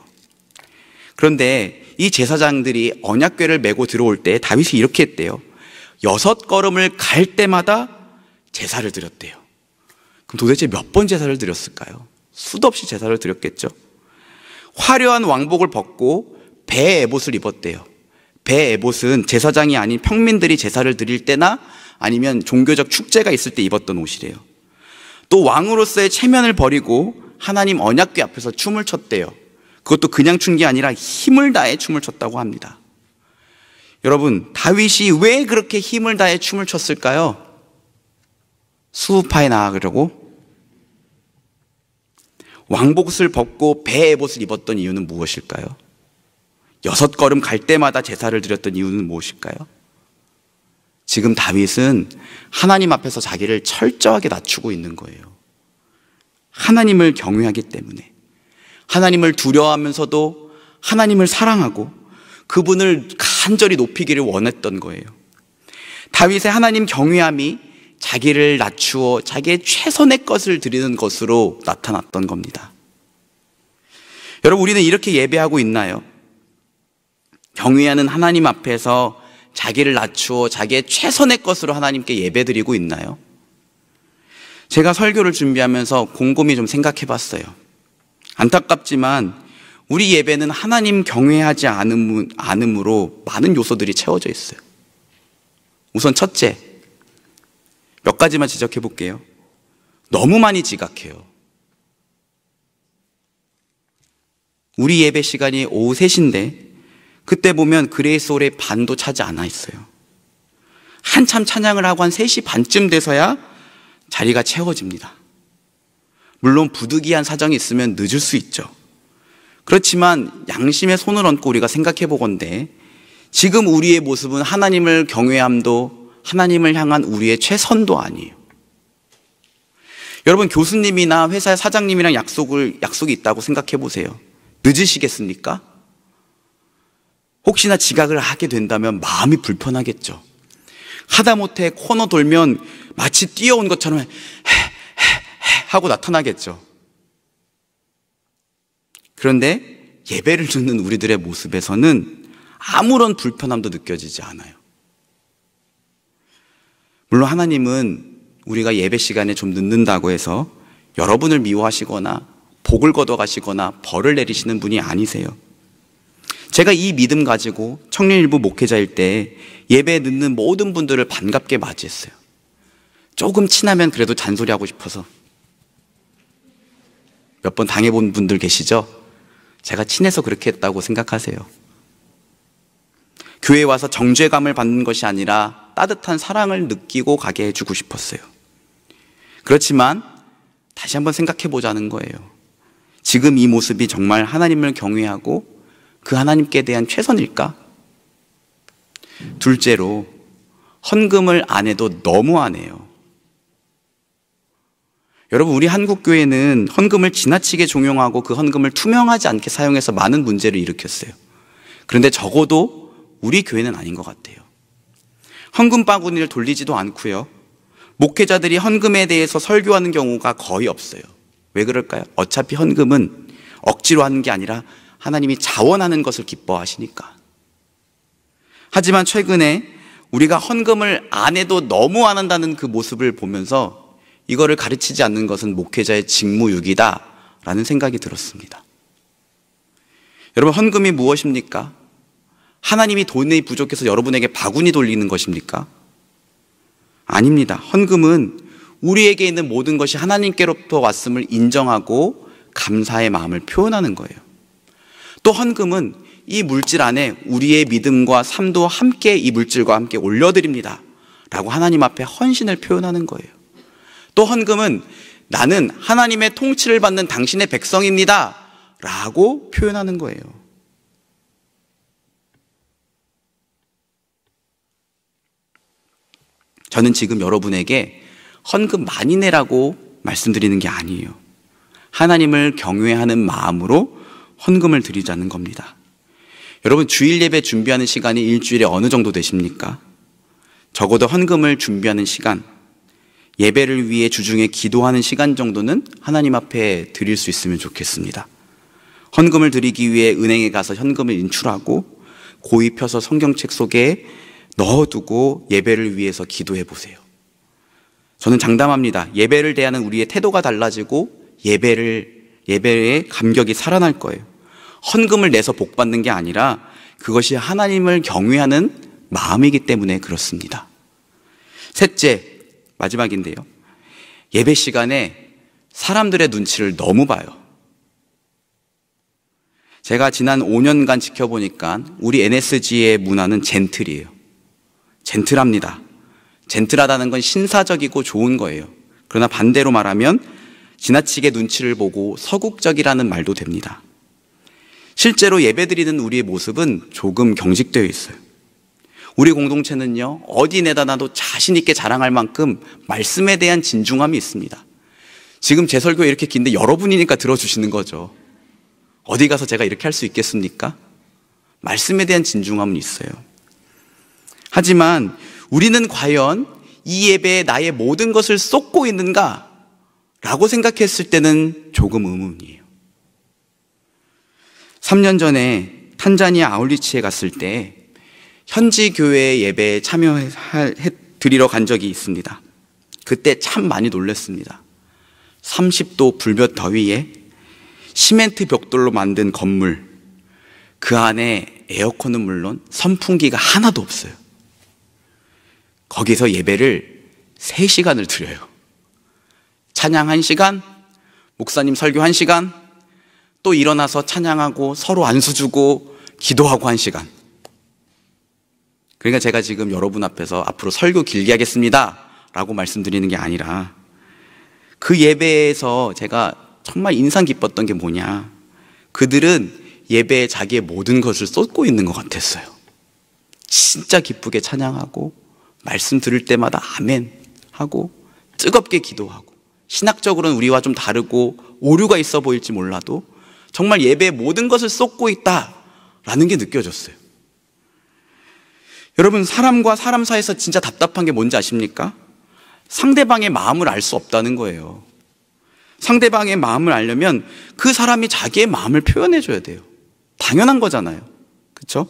그런데 이 제사장들이 언약궤를 메고 들어올 때 다윗이 이렇게 했대요. 6걸음을 갈 때마다 제사를 드렸대요. 그럼 도대체 몇 번 제사를 드렸을까요? 수도 없이 제사를 드렸겠죠. 화려한 왕복을 벗고 배 에봇을 입었대요. 배 에봇은 제사장이 아닌 평민들이 제사를 드릴 때나 아니면 종교적 축제가 있을 때 입었던 옷이래요. 또 왕으로서의 체면을 버리고 하나님 언약궤 앞에서 춤을 췄대요. 그것도 그냥 춘 게 아니라 힘을 다해 춤을 췄다고 합니다. 여러분, 다윗이 왜 그렇게 힘을 다해 춤을 췄을까요? 수우파에 나아가려고? 왕복옷을 벗고 배 에봇을 입었던 이유는 무엇일까요? 6걸음 갈 때마다 제사를 드렸던 이유는 무엇일까요? 지금 다윗은 하나님 앞에서 자기를 철저하게 낮추고 있는 거예요. 하나님을 경외하기 때문에, 하나님을 두려워하면서도 하나님을 사랑하고 그분을 간절히 높이기를 원했던 거예요. 다윗의 하나님 경외함이 자기를 낮추어 자기의 최선의 것을 드리는 것으로 나타났던 겁니다. 여러분, 우리는 이렇게 예배하고 있나요? 경외하는 하나님 앞에서 자기를 낮추어 자기의 최선의 것으로 하나님께 예배드리고 있나요? 제가 설교를 준비하면서 곰곰이 좀 생각해 봤어요. 안타깝지만 우리 예배는 하나님 경외하지 않음으로 많은 요소들이 채워져 있어요. 우선 첫째, 몇 가지만 지적해 볼게요. 너무 많이 지각해요. 우리 예배 시간이 오후 3시인데 그때 보면 그레이스 홀의 반도 차지 않아 있어요. 한참 찬양을 하고 한 3시 반쯤 돼서야 자리가 채워집니다. 물론 부득이한 사정이 있으면 늦을 수 있죠. 그렇지만 양심의 손을 얹고 우리가 생각해 보건대 지금 우리의 모습은 하나님을 경외함도 하나님을 향한 우리의 최선도 아니에요. 여러분, 교수님이나 회사의 사장님이랑 약속이 있다고 생각해 보세요. 늦으시겠습니까? 혹시나 지각을 하게 된다면 마음이 불편하겠죠. 하다못해 코너 돌면 마치 뛰어온 것처럼 하고 나타나겠죠. 그런데 예배를 듣는 우리들의 모습에서는 아무런 불편함도 느껴지지 않아요. 물론 하나님은 우리가 예배 시간에 좀 늦는다고 해서 여러분을 미워하시거나 복을 걷어가시거나 벌을 내리시는 분이 아니세요. 제가 이 믿음 가지고 청년일부 목회자일 때 예배에 늦는 모든 분들을 반갑게 맞이했어요. 조금 친하면 그래도 잔소리하고 싶어서. 몇 번 당해본 분들 계시죠? 제가 친해서 그렇게 했다고 생각하세요. 교회에 와서 정죄감을 받는 것이 아니라 따뜻한 사랑을 느끼고 가게 해주고 싶었어요. 그렇지만 다시 한번 생각해 보자는 거예요. 지금 이 모습이 정말 하나님을 경외하고 그 하나님께 대한 최선일까? 둘째로, 헌금을 안 해도 너무 안 해요. 여러분, 우리 한국교회는 헌금을 지나치게 종용하고 그 헌금을 투명하지 않게 사용해서 많은 문제를 일으켰어요. 그런데 적어도 우리 교회는 아닌 것 같아요. 헌금 바구니를 돌리지도 않고요. 목회자들이 헌금에 대해서 설교하는 경우가 거의 없어요. 왜 그럴까요? 어차피 헌금은 억지로 하는 게 아니라 하나님이 자원하는 것을 기뻐하시니까. 하지만 최근에 우리가 헌금을 안 해도 너무 안 한다는 그 모습을 보면서 이거를 가르치지 않는 것은 목회자의 직무유기다 라는 생각이 들었습니다. 여러분, 헌금이 무엇입니까? 하나님이 돈이 부족해서 여러분에게 바구니 돌리는 것입니까? 아닙니다. 헌금은 우리에게 있는 모든 것이 하나님께로부터 왔음을 인정하고 감사의 마음을 표현하는 거예요. 또 헌금은 이 물질 안에 우리의 믿음과 삶도 함께 이 물질과 함께 올려드립니다 라고 하나님 앞에 헌신을 표현하는 거예요. 또 헌금은 나는 하나님의 통치를 받는 당신의 백성입니다 라고 표현하는 거예요. 저는 지금 여러분에게 헌금 많이 내라고 말씀드리는 게 아니에요. 하나님을 경외하는 마음으로 헌금을 드리자는 겁니다. 여러분, 주일 예배 준비하는 시간이 일주일에 어느 정도 되십니까? 적어도 헌금을 준비하는 시간, 예배를 위해 주중에 기도하는 시간 정도는 하나님 앞에 드릴 수 있으면 좋겠습니다. 헌금을 드리기 위해 은행에 가서 현금을 인출하고 고이 펴서 성경책 속에 넣어두고 예배를 위해서 기도해 보세요. 저는 장담합니다. 예배를 대하는 우리의 태도가 달라지고 예배의 감격이 살아날 거예요. 헌금을 내서 복 받는 게 아니라 그것이 하나님을 경외하는 마음이기 때문에 그렇습니다. 셋째, 마지막인데요. 예배 시간에 사람들의 눈치를 너무 봐요. 제가 지난 5년간 지켜보니까 우리 NSG의 문화는 젠틀이에요. 젠틀합니다. 젠틀하다는 건 신사적이고 좋은 거예요. 그러나 반대로 말하면 지나치게 눈치를 보고 서국적이라는 말도 됩니다. 실제로 예배드리는 우리의 모습은 조금 경직되어 있어요. 우리 공동체는요, 어디 내다 놔도 자신 있게 자랑할 만큼 말씀에 대한 진중함이 있습니다. 지금 제 설교 이렇게 긴데 여러분이니까 들어주시는 거죠. 어디 가서 제가 이렇게 할 수 있겠습니까? 말씀에 대한 진중함은 있어요. 하지만 우리는 과연 이 예배에 나의 모든 것을 쏟고 있는가? 라고 생각했을 때는 조금 의문이에요. 3년 전에 탄자니아 아울리치에 갔을 때 현지 교회 예배에 드리러 간 적이 있습니다. 그때 참 많이 놀랐습니다. 30도 불볕 더위에 시멘트 벽돌로 만든 건물, 그 안에 에어컨은 물론 선풍기가 하나도 없어요. 거기서 예배를 3시간을 드려요. 찬양 1시간, 목사님 설교 1시간, 또 일어나서 찬양하고 서로 안수 주고 기도하고 1시간. 그러니까 제가 지금 여러분 앞에서 앞으로 설교 길게 하겠습니다 라고 말씀드리는 게 아니라, 그 예배에서 제가 정말 인상 깊었던 게 뭐냐, 그들은 예배에 자기의 모든 것을 쏟고 있는 것 같았어요. 진짜 기쁘게 찬양하고 말씀 들을 때마다 아멘 하고 뜨겁게 기도하고, 신학적으로는 우리와 좀 다르고 오류가 있어 보일지 몰라도 정말 예배에 모든 것을 쏟고 있다라는 게 느껴졌어요. 여러분, 사람과 사람 사이에서 진짜 답답한 게 뭔지 아십니까? 상대방의 마음을 알 수 없다는 거예요. 상대방의 마음을 알려면 그 사람이 자기의 마음을 표현해 줘야 돼요. 당연한 거잖아요. 그렇죠?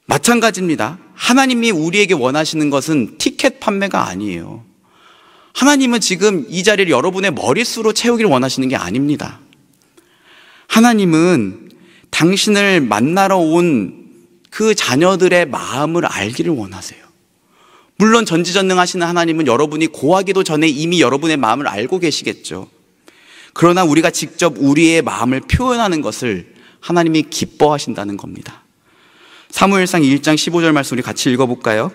마찬가지입니다. 하나님이 우리에게 원하시는 것은 티켓 판매가 아니에요. 하나님은 지금 이 자리를 여러분의 머릿수로 채우기를 원하시는 게 아닙니다. 하나님은 당신을 만나러 온 그 자녀들의 마음을 알기를 원하세요. 물론 전지전능하시는 하나님은 여러분이 고하기도 전에 이미 여러분의 마음을 알고 계시겠죠. 그러나 우리가 직접 우리의 마음을 표현하는 것을 하나님이 기뻐하신다는 겁니다. 사무엘상 1장 15절 말씀 우리 같이 읽어볼까요?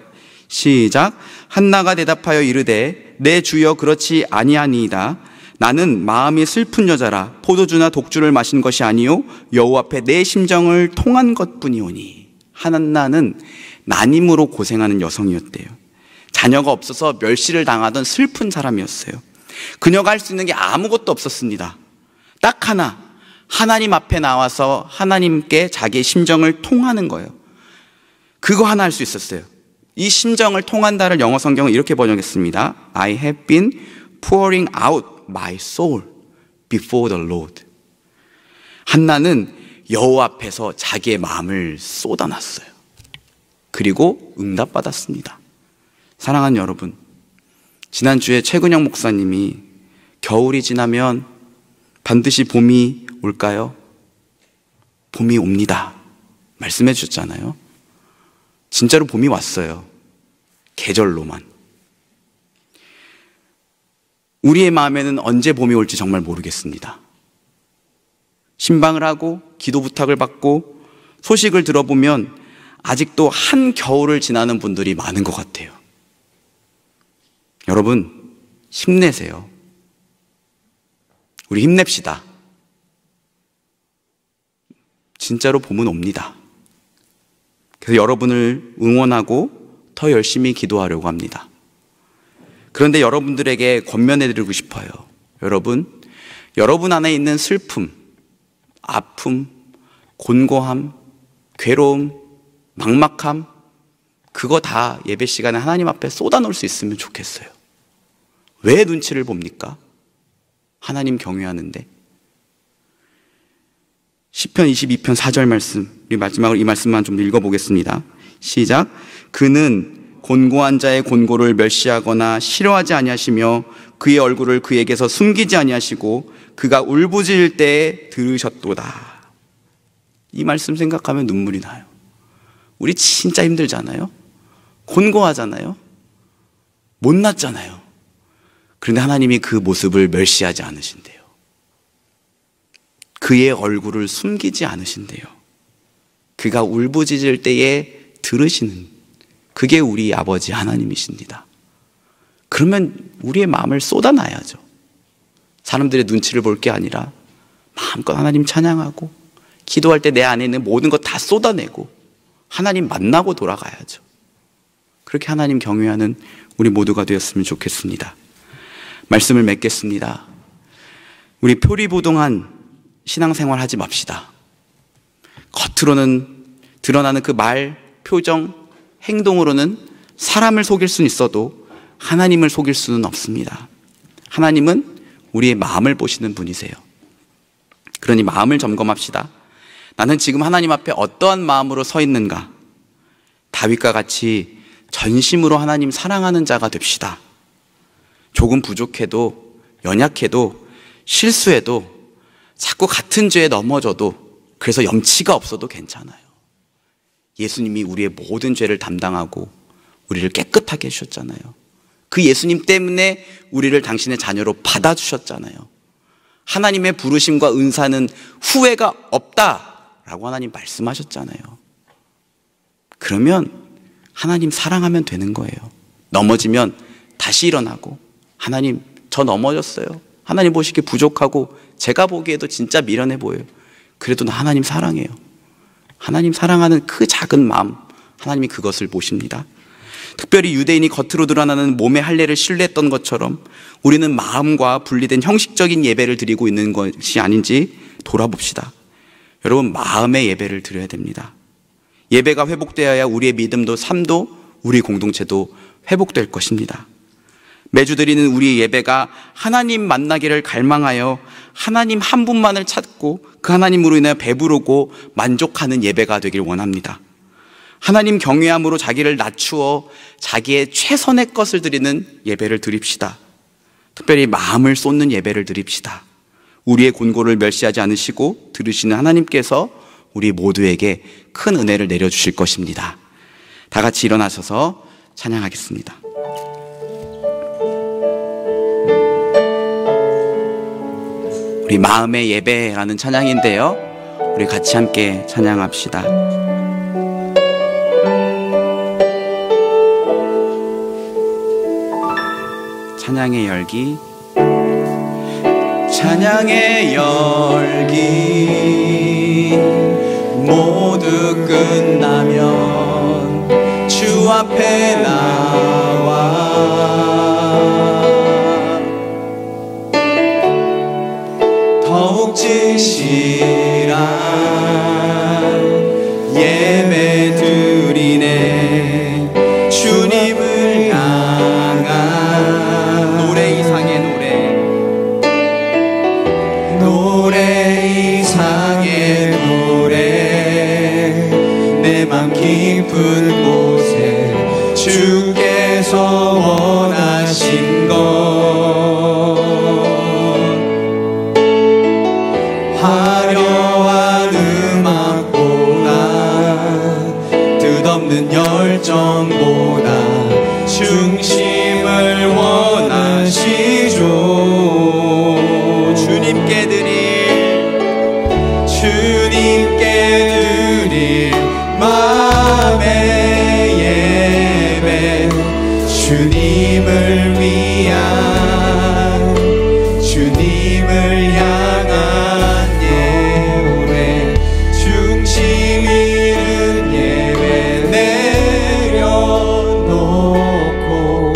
시작. 한나가 대답하여 이르되 내 주여 그렇지 아니하니이다. 나는 마음이 슬픈 여자라. 포도주나 독주를 마신 것이 아니요 여호와 앞에 내 심정을 통한 것뿐이오니. 한나는 난임으로 고생하는 여성이었대요. 자녀가 없어서 멸시를 당하던 슬픈 사람이었어요. 그녀가 할 수 있는 게 아무것도 없었습니다. 딱 하나, 하나님 앞에 나와서 하나님께 자기의 심정을 통하는 거예요. 그거 하나 할 수 있었어요. 이 심정을 통한다를 영어 성경은 이렇게 번역했습니다. I have been pouring out my soul before the Lord. 한나는 여호와 앞에서 자기의 마음을 쏟아놨어요. 그리고 응답받았습니다. 사랑하는 여러분, 지난주에 최근영 목사님이 겨울이 지나면 반드시 봄이 올까요? 봄이 옵니다 말씀해 주셨잖아요. 진짜로 봄이 왔어요. 계절로만. 우리의 마음에는 언제 봄이 올지 정말 모르겠습니다. 신방을 하고 기도 부탁을 받고 소식을 들어보면 아직도 한겨울을 지나는 분들이 많은 것 같아요. 여러분, 힘내세요. 우리 힘냅시다. 진짜로 봄은 옵니다. 그래서 여러분을 응원하고 더 열심히 기도하려고 합니다. 그런데 여러분들에게 권면해드리고 싶어요. 여러분 안에 있는 슬픔, 아픔, 곤고함, 괴로움, 막막함, 그거 다 예배 시간에 하나님 앞에 쏟아놓을 수 있으면 좋겠어요. 왜 눈치를 봅니까? 하나님 경외하는데. 시편 22편 4절 말씀, 우리 마지막으로 이 말씀만 좀 읽어보겠습니다. 시작. 그는 곤고한 자의 곤고를 멸시하거나 싫어하지 아니하시며 그의 얼굴을 그에게서 숨기지 아니하시고 그가 울부짖을 때에 들으셨도다. 이 말씀 생각하면 눈물이 나요. 우리 진짜 힘들잖아요. 곤고하잖아요. 못났잖아요. 그런데 하나님이 그 모습을 멸시하지 않으신대요. 그의 얼굴을 숨기지 않으신대요. 그가 울부짖을 때에 들으시는, 그게 우리 아버지 하나님이십니다. 그러면 우리의 마음을 쏟아놔야죠. 사람들의 눈치를 볼 게 아니라 마음껏 하나님 찬양하고 기도할 때 내 안에 있는 모든 것 다 쏟아내고 하나님 만나고 돌아가야죠. 그렇게 하나님 경외하는 우리 모두가 되었으면 좋겠습니다. 말씀을 맺겠습니다. 우리 표리부동한 신앙생활 하지 맙시다. 겉으로는 드러나는 그 말, 표정, 행동으로는 사람을 속일 수는 있어도 하나님을 속일 수는 없습니다. 하나님은 우리의 마음을 보시는 분이세요. 그러니 마음을 점검합시다. 나는 지금 하나님 앞에 어떠한 마음으로 서 있는가? 다윗과 같이 전심으로 하나님 사랑하는 자가 됩시다. 조금 부족해도, 연약해도, 실수해도, 자꾸 같은 죄에 넘어져도, 그래서 염치가 없어도 괜찮아요. 예수님이 우리의 모든 죄를 담당하고 우리를 깨끗하게 해주셨잖아요. 그 예수님 때문에 우리를 당신의 자녀로 받아주셨잖아요. 하나님의 부르심과 은사는 후회가 없다라고 하나님 말씀하셨잖아요. 그러면 하나님 사랑하면 되는 거예요. 넘어지면 다시 일어나고, 하나님 저 넘어졌어요. 하나님 보시기에 부족하고 제가 보기에도 진짜 미련해 보여요. 그래도 나 하나님 사랑해요. 하나님 사랑하는 그 작은 마음, 하나님이 그것을 보십니다. 특별히 유대인이 겉으로 드러나는 몸의 할례를 신뢰했던 것처럼 우리는 마음과 분리된 형식적인 예배를 드리고 있는 것이 아닌지 돌아봅시다. 여러분, 마음의 예배를 드려야 됩니다. 예배가 회복되어야 우리의 믿음도 삶도 우리 공동체도 회복될 것입니다. 매주 드리는 우리의 예배가 하나님 만나기를 갈망하여 하나님 한 분만을 찾고 그 하나님으로 인하여 배부르고 만족하는 예배가 되길 원합니다. 하나님 경외함으로 자기를 낮추어 자기의 최선의 것을 드리는 예배를 드립시다. 특별히 마음을 쏟는 예배를 드립시다. 우리의 곤고를 멸시하지 않으시고 들으시는 하나님께서 우리 모두에게 큰 은혜를 내려주실 것입니다. 다 같이 일어나셔서 찬양하겠습니다. 우리 마음의 예배라는 찬양인데요, 우리 같이 함께 찬양합시다. 찬양의 열기, 찬양의 열기 모두 끝나면 주 앞에 나와 더욱 진실한 예배 드리네. 주님을 향한 노래 이상의 노래 이상의 노래 내 맘 깊은 곳에 주께서 원하신 것 화려한 음악보다 뜻없는 열정보다 중심을 원하시죠. 주님께 드릴 마음의 예배, 주님을 위한 주님을 향한 예배, 중심 잃은 예배 내려놓고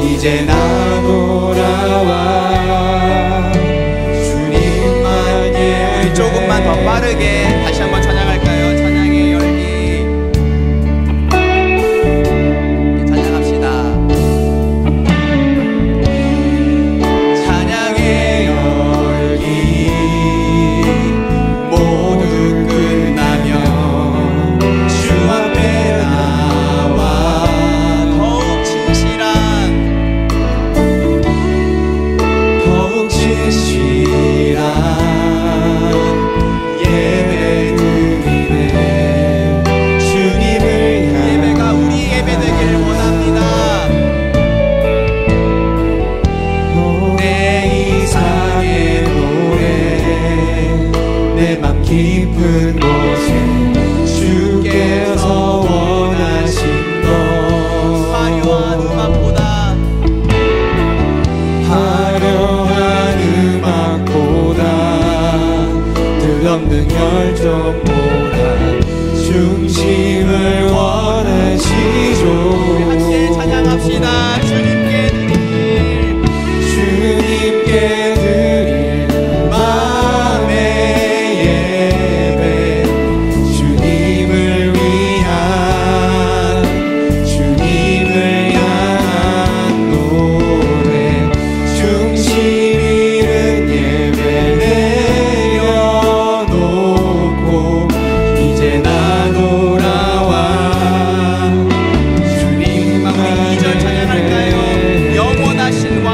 이 이제 나 돌아와 주님만 예배. 조금만 더 빠르게 다시 한번 찬양할까요? 찬양의 열기 찬양합시다. 찬양의 열기 모두 끝나면 주 앞에 나와 더욱 진실한 예배 드리네. 주님을 향한 예배가 우리 예배 되길 원합니다. 내 이상의 노래 내 맘 깊은 곳에 주께서 원하신 것 화려한 음악보다 없는 열정보다 중심을 원하시죠. 우리 함께 찬양합시다. 주님께 드릴 마음의 예배 주님을 향한 노래 중심 잃은 예배 이제 나 돌아와 주님만. 2절 찬양할까요? 영원하신 왕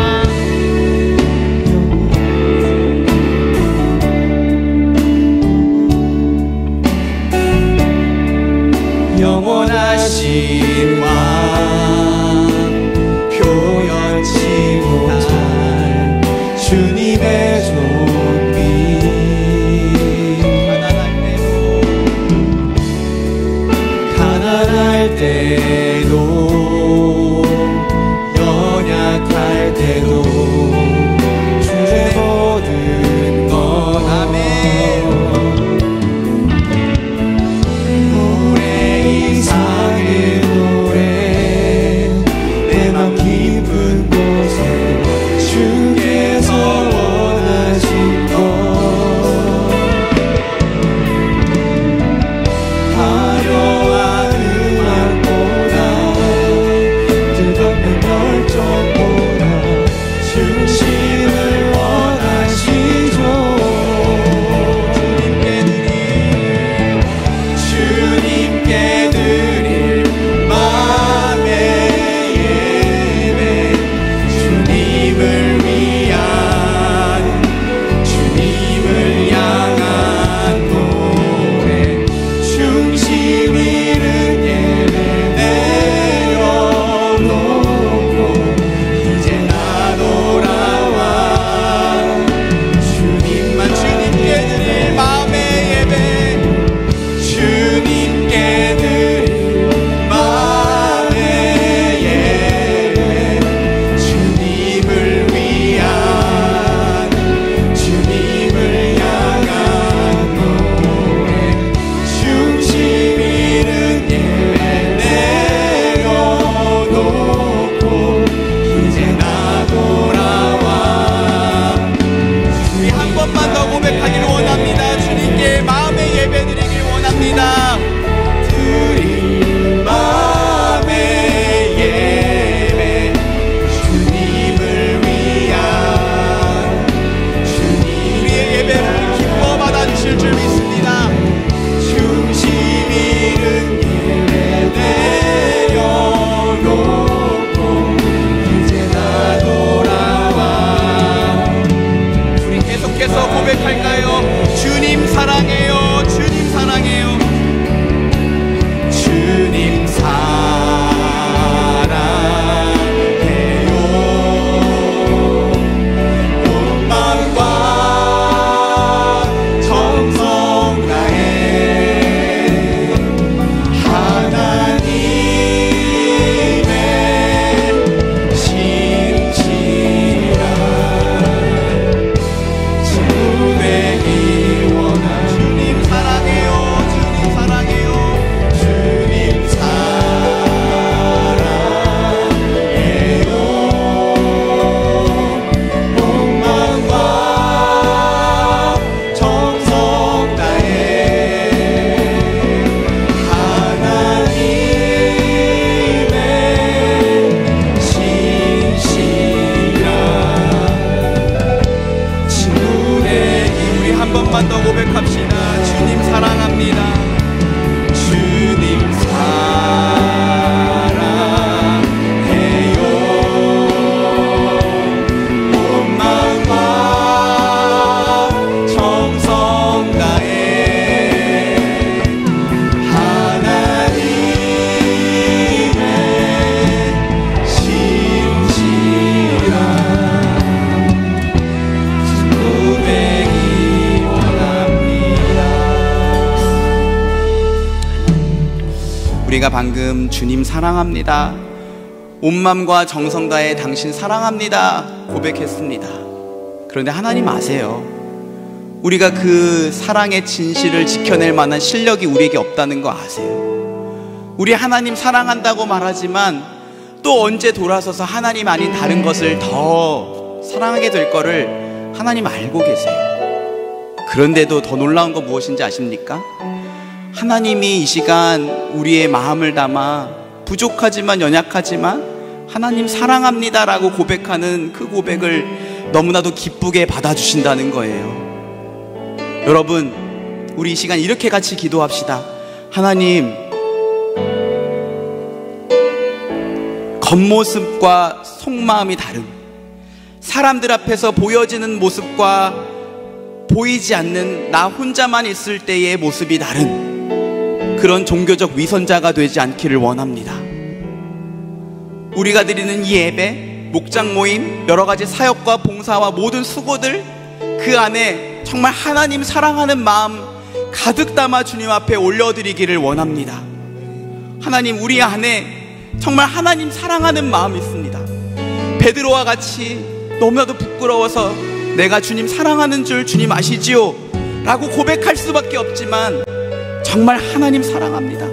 우리가 방금 주님 사랑합니다, 온 마음과 정성 다해 당신 사랑합니다 고백했습니다. 그런데 하나님 아세요? 우리가 그 사랑의 진실을 지켜낼 만한 실력이 우리에게 없다는 거 아세요? 우리 하나님 사랑한다고 말하지만 또 언제 돌아서서 하나님 아닌 다른 것을 더 사랑하게 될 거를 하나님 알고 계세요. 그런데도 더 놀라운 건 무엇인지 아십니까? 하나님이 이 시간 우리의 마음을 담아 부족하지만 연약하지만 하나님 사랑합니다 라고 고백하는 그 고백을 너무나도 기쁘게 받아주신다는 거예요. 여러분, 우리 이 시간 이렇게 같이 기도합시다. 하나님, 겉모습과 속마음이 다른, 사람들 앞에서 보여지는 모습과 보이지 않는 나 혼자만 있을 때의 모습이 다른 그런 종교적 위선자가 되지 않기를 원합니다. 우리가 드리는 이 예배, 목장 모임, 여러 가지 사역과 봉사와 모든 수고들, 그 안에 정말 하나님 사랑하는 마음 가득 담아 주님 앞에 올려드리기를 원합니다. 하나님, 우리 안에 정말 하나님 사랑하는 마음이 있습니다. 베드로와 같이 너무나도 부끄러워서 내가 주님 사랑하는 줄 주님 아시지요? 라고 고백할 수밖에 없지만 정말 하나님 사랑합니다.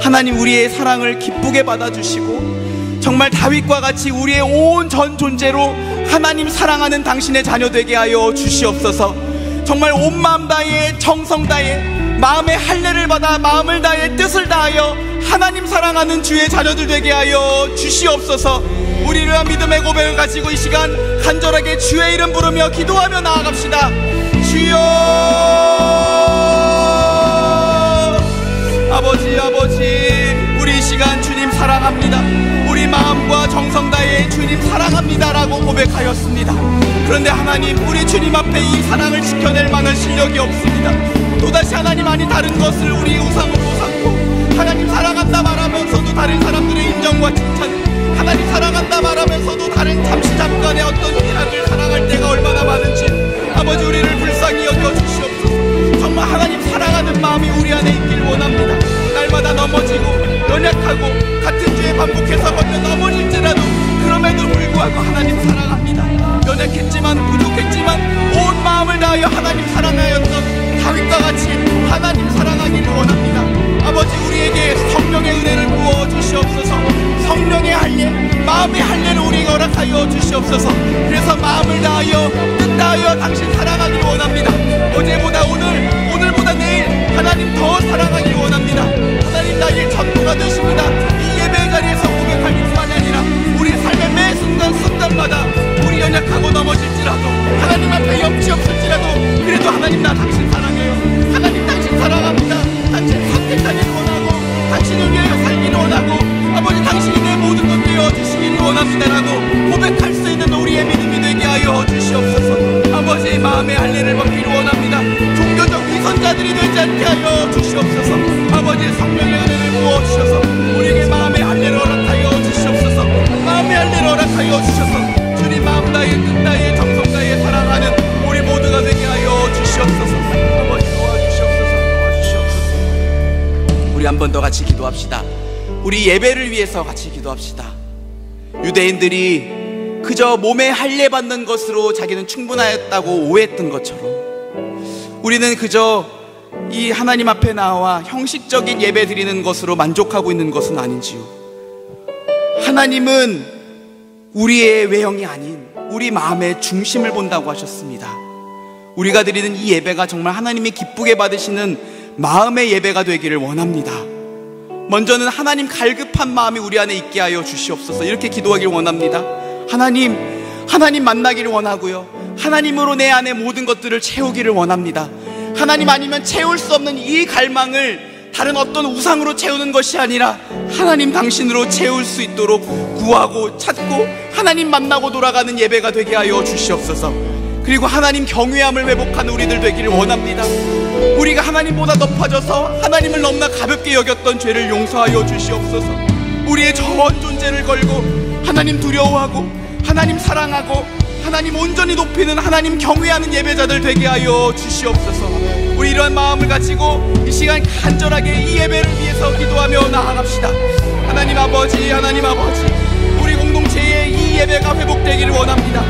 하나님, 우리의 사랑을 기쁘게 받아주시고 정말 다윗과 같이 우리의 온 전 존재로 하나님 사랑하는 당신의 자녀 되게 하여 주시옵소서. 정말 온 마음 다해 정성 다해 마음의 할례를 받아 마음을 다해 뜻을 다하여 하나님 사랑하는 주의 자녀들 되게 하여 주시옵소서. 우리를 위한 믿음의 고백을 가지고 이 시간 간절하게 주의 이름 부르며 기도하며 나아갑시다. 주여, 아버지, 우리 이 시간 주님 사랑합니다, 우리 마음과 정성 다해 주님 사랑합니다라고 고백하였습니다. 그런데 하나님, 우리 주님 앞에 이 사랑을 지켜낼 만한 실력이 없습니다. 또다시 하나님 아닌 다른 것을 우리 우상으로 삼고 하나님 사랑한다 말하면서도 다른 사람들의 인정과 칭찬, 하나님 사랑한다 말하면서도 다른 잠깐의 어떤 희락을 사랑할 때가 얼마나 많은지 아버지, 우리를 불쌍히 여겨 주시옵소서. 정말 하나님 사랑하는 마음이 우리 안에 있길 원합니다. 날마다 넘어지고 연약하고 같은 죄에 반복해서 걷는 넘어질지라도 그럼에도 불구하고 하나님 사랑합니다. 연약했지만 부족했지만 온 마음을 다하여 하나님 사랑하였던 다윗과 같이 하나님 사랑하기를 원합니다. 아버지, 우리에게 성령의 은혜를 부어 주시옵소서. 성령의 할례, 마음의 할례를 우리에게 허락하여 주시옵소서. 그래서 마음을 다하여 뜻 다하여 당신 사랑하기를 원합니다. 어제보다 오늘, 오늘보다 내일 하나님 더 사랑하기를 원합니다. 하나님, 나의 전부가 되십니다. 이 예배의 자리에서 고백할 것만이 아니라 우리 삶의 매 순간순간마다 우리 연약하고 넘어질지라도 하나님 앞에 염치 없을지라도 그래도 하나님, 나 당신 사랑해요. 하나님, 당신 사랑합니다. 당신 선택하기를 원하고 당신을 위하여 살기를 원하고 아버지, 당신이 내 모든 것 되어주시기를 원합니다라고 고백할 수 있는 우리의 믿음이 되게 하여 주시옵소서. 아버지, 마음의 할례를 받기를 원합니다. 종교적 위선자들이 되지 않게 하여 주시옵소서. 아버지, 성령의 은혜를 부어주셔서 우리에게 마음의 할례를 허락하여 주시옵소서. 마음의 할례를 허락하여 주셔서 주님 마음 다해 뜻 다해 정성 다해 사랑하는 우리 모두가 되게 하여 주시옵소서. 아버지, 도와주시옵소서. 우리 한 번 더 같이 기도합시다. 우리 예배를 위해서 같이 기도합시다. 유대인들이 그저 몸에 할례 받는 것으로 자기는 충분하였다고 오해했던 것처럼 우리는 그저 이 하나님 앞에 나와 형식적인 예배 드리는 것으로 만족하고 있는 것은 아닌지요. 하나님은 우리의 외형이 아닌 우리 마음의 중심을 본다고 하셨습니다. 우리가 드리는 이 예배가 정말 하나님이 기쁘게 받으시는 마음의 예배가 되기를 원합니다. 먼저는 하나님 갈급한 마음이 우리 안에 있게 하여 주시옵소서. 이렇게 기도하기를 원합니다. 하나님 만나기를 원하고요, 하나님으로 내 안에 모든 것들을 채우기를 원합니다. 하나님 아니면 채울 수 없는 이 갈망을 다른 어떤 우상으로 채우는 것이 아니라 하나님 당신으로 채울 수 있도록 구하고 찾고 하나님 만나고 돌아가는 예배가 되게 하여 주시옵소서. 그리고 하나님 경외함을 회복하는 우리들 되기를 원합니다. 우리가 하나님보다 높아져서 하나님을 너무나 가볍게 여겼던 죄를 용서하여 주시옵소서. 우리의 전 존재를 걸고 하나님 두려워하고 하나님 사랑하고 하나님 온전히 높이는, 하나님 경외하는 예배자들 되게 하여 주시옵소서. 우리 이러한 마음을 가지고 이 시간 간절하게 이 예배를 위해서 기도하며 나아갑시다. 하나님 아버지, 하나님 아버지, 우리 공동체에 이 예배가 회복되기를 원합니다.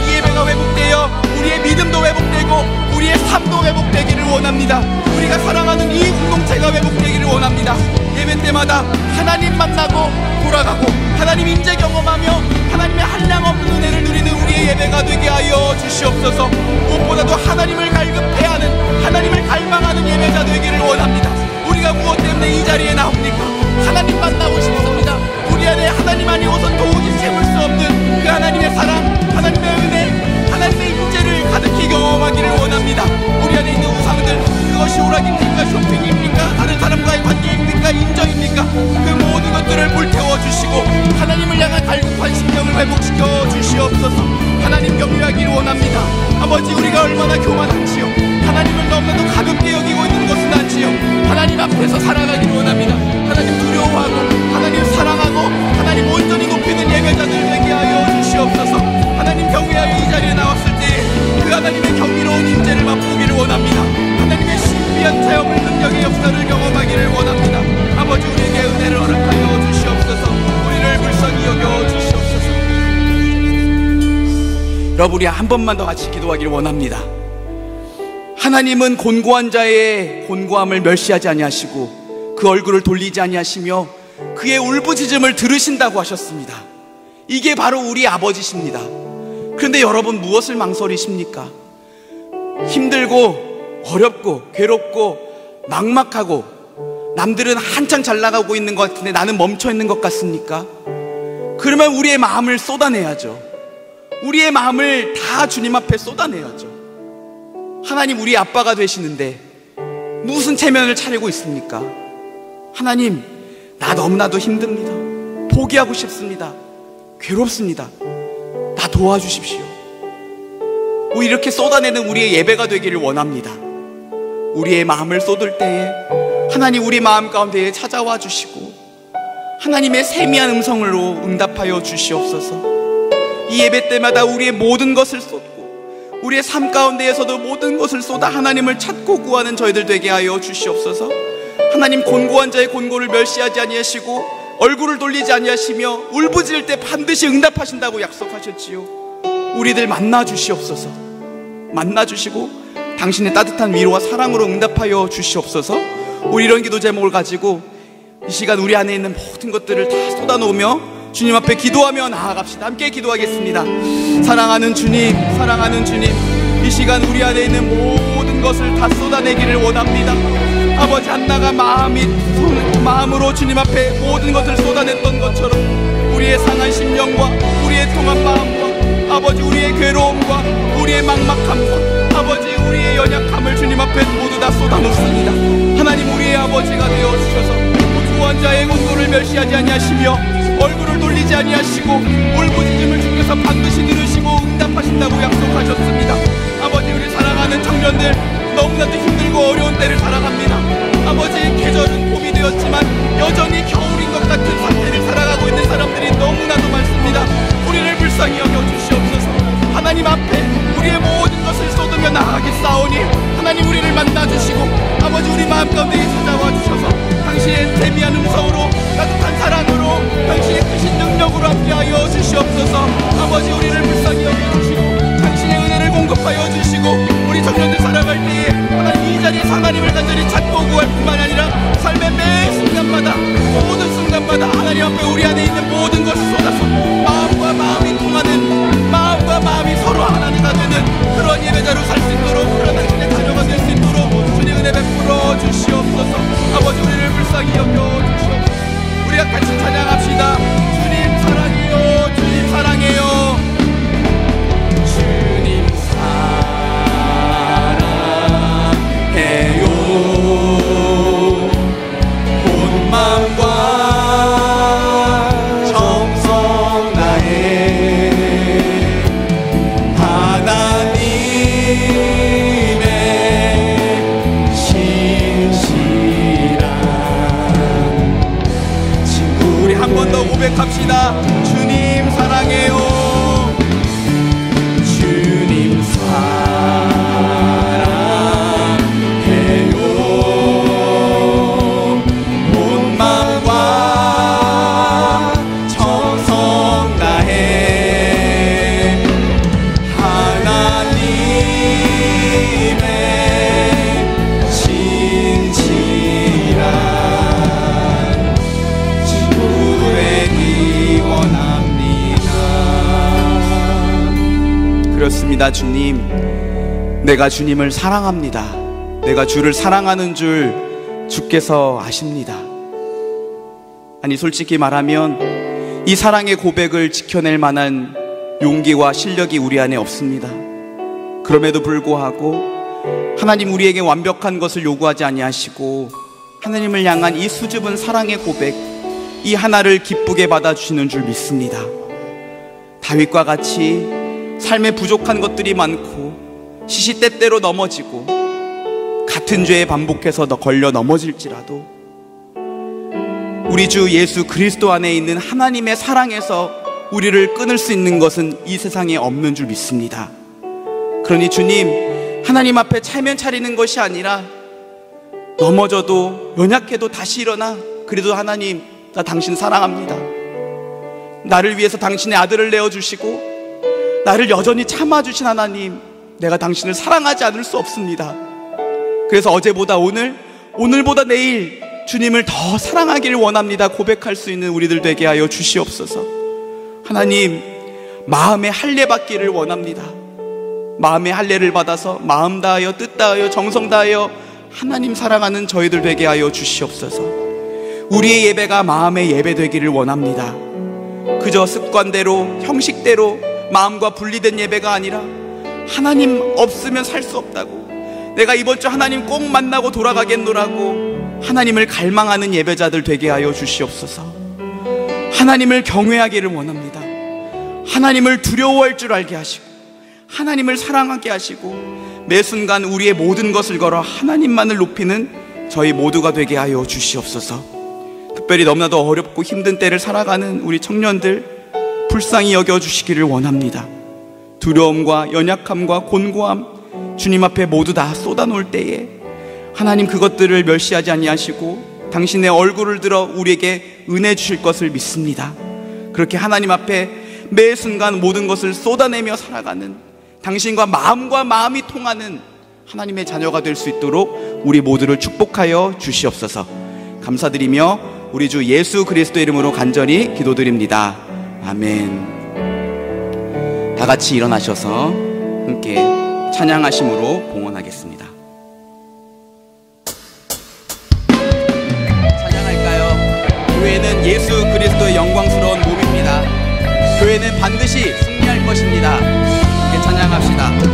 이 예배가 회복되어 우리의 믿음도 회복되고 우리의 삶도 회복되기를 원합니다. 우리가 사랑하는 이 공동체가 회복되기를 원합니다. 예배 때마다 하나님 만나고 돌아가고 하나님 임재 경험하며 하나님의 한량없는 은혜를 누리는 우리의 예배가 되게 하여 주시옵소서. 무엇보다도 하나님을 갈급해하는, 하나님을 갈망하는 예배가 되기를 원합니다. 우리가 무엇 때문에 이 자리에 나옵니까? 하나님 만나고 싶습니다. 우리 안에 하나님 아니고선 도무지 채울 수 없는 그 하나님의 사랑, 하나님의 은혜, 하나님의 임재를 가득히 경험하기를 원합니다. 우리 안에 있는 우상들, 그것이 오락입니까? 쇼핑입니까? 다른 사람과의 관계입니까? 인정입니까? 그 모든 것들을 불태워 주시고 하나님을 향한 갈급한 심령을 회복시켜 주시옵소서. 하나님 경외하기를 원합니다. 아버지, 우리가 얼마나 교만한지요, 하나님을 너무나도 가볍게 여기고 있는 것은 아니지요. 하나님 앞에서 살아가기를 원합니다. 하나님 두려워하고 하나님 사랑하고 하나님 온전히 높이는 예배자들 되게 하여 주시옵소서. 하나님 경외하여 이 자리에 나왔을 때 그 하나님의 경이로운 임재를 맛보기를 원합니다. 하나님의 신비한 체험을, 능력의 역사를 경험하기를 원합니다. 아버지, 우리에게 은혜를 허락하여 주시옵소서. 우리를 불쌍히 여겨 주시옵소서. 여러분, 우리 한 번만 더 같이 기도하기를 원합니다. 하나님은 곤고한 자의 곤고함을 멸시하지 아니하시고 그 얼굴을 돌리지 아니하시며 그의 울부짖음을 들으신다고 하셨습니다. 이게 바로 우리 아버지십니다. 그런데 여러분, 무엇을 망설이십니까? 힘들고 어렵고 괴롭고 막막하고 남들은 한창 잘 나가고 있는 것 같은데 나는 멈춰 있는 것 같습니까? 그러면 우리의 마음을 쏟아내야죠. 우리의 마음을 다 주님 앞에 쏟아내야죠. 하나님, 우리 아빠가 되시는데 무슨 체면을 차리고 있습니까? 하나님, 나 너무나도 힘듭니다. 포기하고 싶습니다. 괴롭습니다. 나 도와주십시오. 이렇게 쏟아내는 우리의 예배가 되기를 원합니다. 우리의 마음을 쏟을 때에 하나님 우리 마음 가운데에 찾아와 주시고 하나님의 세미한 음성으로 응답하여 주시옵소서. 이 예배 때마다 우리의 모든 것을 쏟고 우리의 삶 가운데에서도 모든 것을 쏟아 하나님을 찾고 구하는 저희들 되게 하여 주시옵소서. 하나님, 곤고한 자의 곤고를 멸시하지 아니하시고 얼굴을 돌리지 아니하시며 울부짖을 때 반드시 응답하신다고 약속하셨지요. 우리들 만나 주시옵소서. 만나 주시고 당신의 따뜻한 위로와 사랑으로 응답하여 주시옵소서. 우리 이런 기도 제목을 가지고 이 시간 우리 안에 있는 모든 것들을 다 쏟아놓으며 주님 앞에 기도하며 나아갑시다. 함께 기도하겠습니다. 사랑하는 주님, 사랑하는 주님, 이 시간 우리 안에 있는 모든 것을 다 쏟아내기를 원합니다. 아버지, 한나가 마음으로 주님 앞에 모든 것을 쏟아냈던 것처럼 우리의 상한 심령과 우리의 통한 마음과 아버지, 우리의 괴로움과 우리의 막막함과 아버지, 우리의 연약함을 주님 앞에 모두 다 쏟아놓습니다. 하나님, 우리의 아버지가 되어주셔서 곤고한 자의 곤고를 멸시하지 아니하시며 얼굴을 돌리지 아니하시고 울부짖음을 주께서 반드시 들으시고 응답하신다고 약속하셨습니다. 아버지, 우리 사랑하는 청년들 너무나도 힘들고 어려운 때를 살아갑니다. 아버지, 계절은 봄이 되었지만 여전히 겨울인 것 같은 상태를 살아가고 있는 사람들이 너무나도 많습니다. 우리를 불쌍히 여겨주시옵소서. 하나님 앞에 우리의 모든 것을 쏟으며 나아가겠사오니 하나님, 우리를 만나주시고 아버지, 우리 마음 가운데 찾아와 주셔서 당신의 세미한 음성으로 따뜻한 사랑으로 당신의 크신 능력으로 함께하여 주시옵소서. 아버지, 우리를 불쌍히 여겨주시고 당신의 은혜를 공급하여 주시고 우리 청년들 살아갈 때에 하나님 이 자리에서 하나님을 간절히 찾고 구할 뿐만 아니라 삶의 매 순간마다 모든 순간마다 하나님 앞에 우리 안에 있는 모든 것을 쏟아서 마음과 마음이 통하는, 마음과 마음이 서로 하나가 되는 그런 예배자로 살 수 있도록, 그런 당신의 자녀가 될 수 있도록 주님 은혜 베풀어 주시옵소서. 아버지, 우리를 불쌍히 여겨 주시옵소서. 우리가 같이 찬양합시다. 주님 사랑해요, 주님 사랑해요. 주님 사랑해요. 온 마음과 정성 다해 하나님의 신실한 친구. 우리 한 번 더 고백합시다. 주님 사랑해요. 고백드렸습니다. 주님, 내가 주님을 사랑합니다. 내가 주를 사랑하는 줄 주께서 아십니다. 아니, 솔직히 말하면 이 사랑의 고백을 지켜낼 만한 용기와 실력이 우리 안에 없습니다. 그럼에도 불구하고 하나님 우리에게 완벽한 것을 요구하지 아니하시고 하나님을 향한 이 수줍은 사랑의 고백, 이 하나를 기쁘게 받아주시는 줄 믿습니다. 다윗과 같이 삶에 부족한 것들이 많고 시시때때로 넘어지고 같은 죄에 반복해서 걸려 넘어질지라도 우리 주 예수 그리스도 안에 있는 하나님의 사랑에서 우리를 끊을 수 있는 것은 이 세상에 없는 줄 믿습니다. 그러니 주님, 하나님 앞에 차면 차리는 것이 아니라 넘어져도 연약해도 다시 일어나, 그래도 하나님, 나 당신 사랑합니다. 나를 위해서 당신의 아들을 내어주시고 나를 여전히 참아주신 하나님, 내가 당신을 사랑하지 않을 수 없습니다. 그래서 어제보다 오늘, 오늘보다 내일 주님을 더 사랑하기를 원합니다. 고백할 수 있는 우리들 되게 하여 주시옵소서. 하나님, 마음의 할례 받기를 원합니다. 마음의 할례를 받아서 마음 다하여 뜻 다하여 정성 다하여 하나님 사랑하는 저희들 되게 하여 주시옵소서. 우리의 예배가 마음의 예배 되기를 원합니다. 그저 습관대로 형식대로 마음과 분리된 예배가 아니라 하나님 없으면 살 수 없다고, 내가 이번 주 하나님 꼭 만나고 돌아가겠노라고 하나님을 갈망하는 예배자들 되게 하여 주시옵소서. 하나님을 경외하기를 원합니다. 하나님을 두려워할 줄 알게 하시고 하나님을 사랑하게 하시고 매 순간 우리의 모든 것을 걸어 하나님만을 높이는 저희 모두가 되게 하여 주시옵소서. 특별히 너무나도 어렵고 힘든 때를 살아가는 우리 청년들 불쌍히 여겨주시기를 원합니다. 두려움과 연약함과 곤고함 주님 앞에 모두 다 쏟아놓을 때에 하나님 그것들을 멸시하지 아니하시고 당신의 얼굴을 들어 우리에게 은혜 주실 것을 믿습니다. 그렇게 하나님 앞에 매 순간 모든 것을 쏟아내며 살아가는, 당신과 마음이 통하는 하나님의 자녀가 될 수 있도록 우리 모두를 축복하여 주시옵소서. 감사드리며 우리 주 예수 그리스도 이름으로 간절히 기도드립니다. 아멘. 다 같이 일어나셔서 함께 찬양하심으로 봉헌하겠습니다. 찬양할까요? 교회는 예수 그리스도의 영광스러운 몸입니다. 교회는 반드시 승리할 것입니다. 함께 찬양합시다.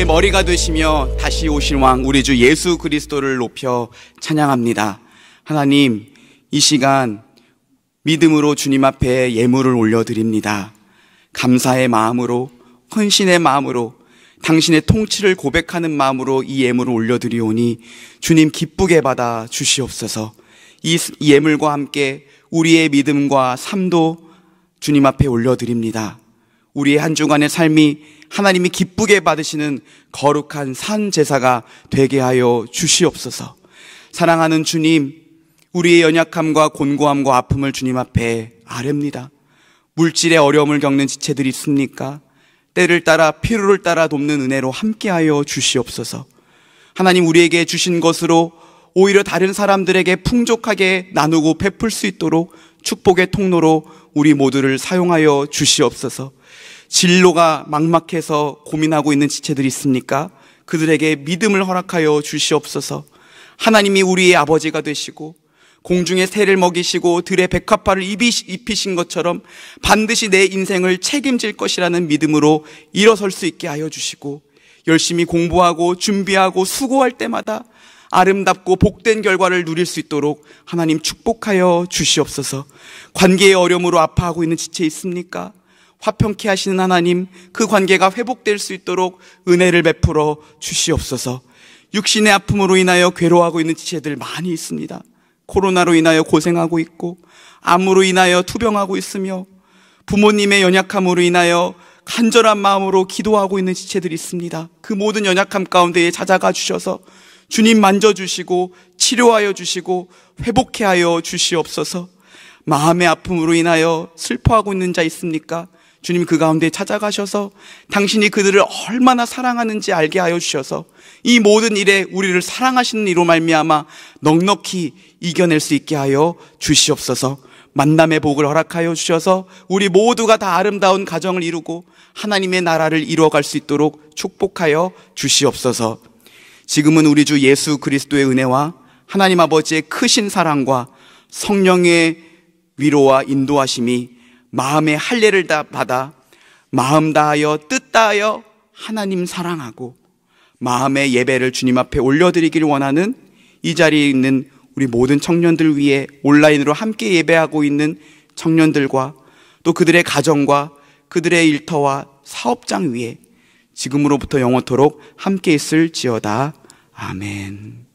머리가 되시며 다시 오실 왕 우리 주 예수 그리스도를 높여 찬양합니다. 하나님, 이 시간 믿음으로 주님 앞에 예물을 올려드립니다. 감사의 마음으로, 헌신의 마음으로 당신의 통치를 고백하는 마음으로 이 예물을 올려드리오니 주님 기쁘게 받아 주시옵소서. 이 예물과 함께 우리의 믿음과 삶도 주님 앞에 올려드립니다. 우리의 한 주간의 삶이 하나님이 기쁘게 받으시는 거룩한 산 제사가 되게 하여 주시옵소서. 사랑하는 주님, 우리의 연약함과 곤고함과 아픔을 주님 앞에 아뢰옵니다. 물질의 어려움을 겪는 지체들이 있습니까? 때를 따라 필요를 따라 돕는 은혜로 함께하여 주시옵소서. 하나님, 우리에게 주신 것으로 오히려 다른 사람들에게 풍족하게 나누고 베풀 수 있도록 축복의 통로로 우리 모두를 사용하여 주시옵소서. 진로가 막막해서 고민하고 있는 지체들이 있습니까? 그들에게 믿음을 허락하여 주시옵소서. 하나님이 우리의 아버지가 되시고 공중의 새를 먹이시고 들의 백합화를 입히신 것처럼 반드시 내 인생을 책임질 것이라는 믿음으로 일어설 수 있게 하여 주시고, 열심히 공부하고 준비하고 수고할 때마다 아름답고 복된 결과를 누릴 수 있도록 하나님 축복하여 주시옵소서. 관계의 어려움으로 아파하고 있는 지체 있습니까? 화평케 하시는 하나님, 그 관계가 회복될 수 있도록 은혜를 베풀어 주시옵소서. 육신의 아픔으로 인하여 괴로워하고 있는 지체들 많이 있습니다. 코로나로 인하여 고생하고 있고, 암으로 인하여 투병하고 있으며, 부모님의 연약함으로 인하여 간절한 마음으로 기도하고 있는 지체들이 있습니다. 그 모든 연약함 가운데에 찾아가 주셔서 주님 만져주시고 치료하여 주시고 회복케 하여 주시옵소서. 마음의 아픔으로 인하여 슬퍼하고 있는 자 있습니까? 주님 그 가운데 찾아가셔서 당신이 그들을 얼마나 사랑하는지 알게 하여 주셔서 이 모든 일에 우리를 사랑하시는 이로 말미암아 넉넉히 이겨낼 수 있게 하여 주시옵소서. 만남의 복을 허락하여 주셔서 우리 모두가 다 아름다운 가정을 이루고 하나님의 나라를 이루어갈 수 있도록 축복하여 주시옵소서. 지금은 우리 주 예수 그리스도의 은혜와 하나님 아버지의 크신 사랑과 성령의 위로와 인도하심이 마음의 할례를 다 받아 마음 다하여 뜻 다하여 하나님 사랑하고 마음의 예배를 주님 앞에 올려드리기를 원하는 이 자리에 있는 우리 모든 청년들 위해 온라인으로 함께 예배하고 있는 청년들과 또 그들의 가정과 그들의 일터와 사업장 위에 지금으로부터 영원토록 함께 있을지어다. 아멘.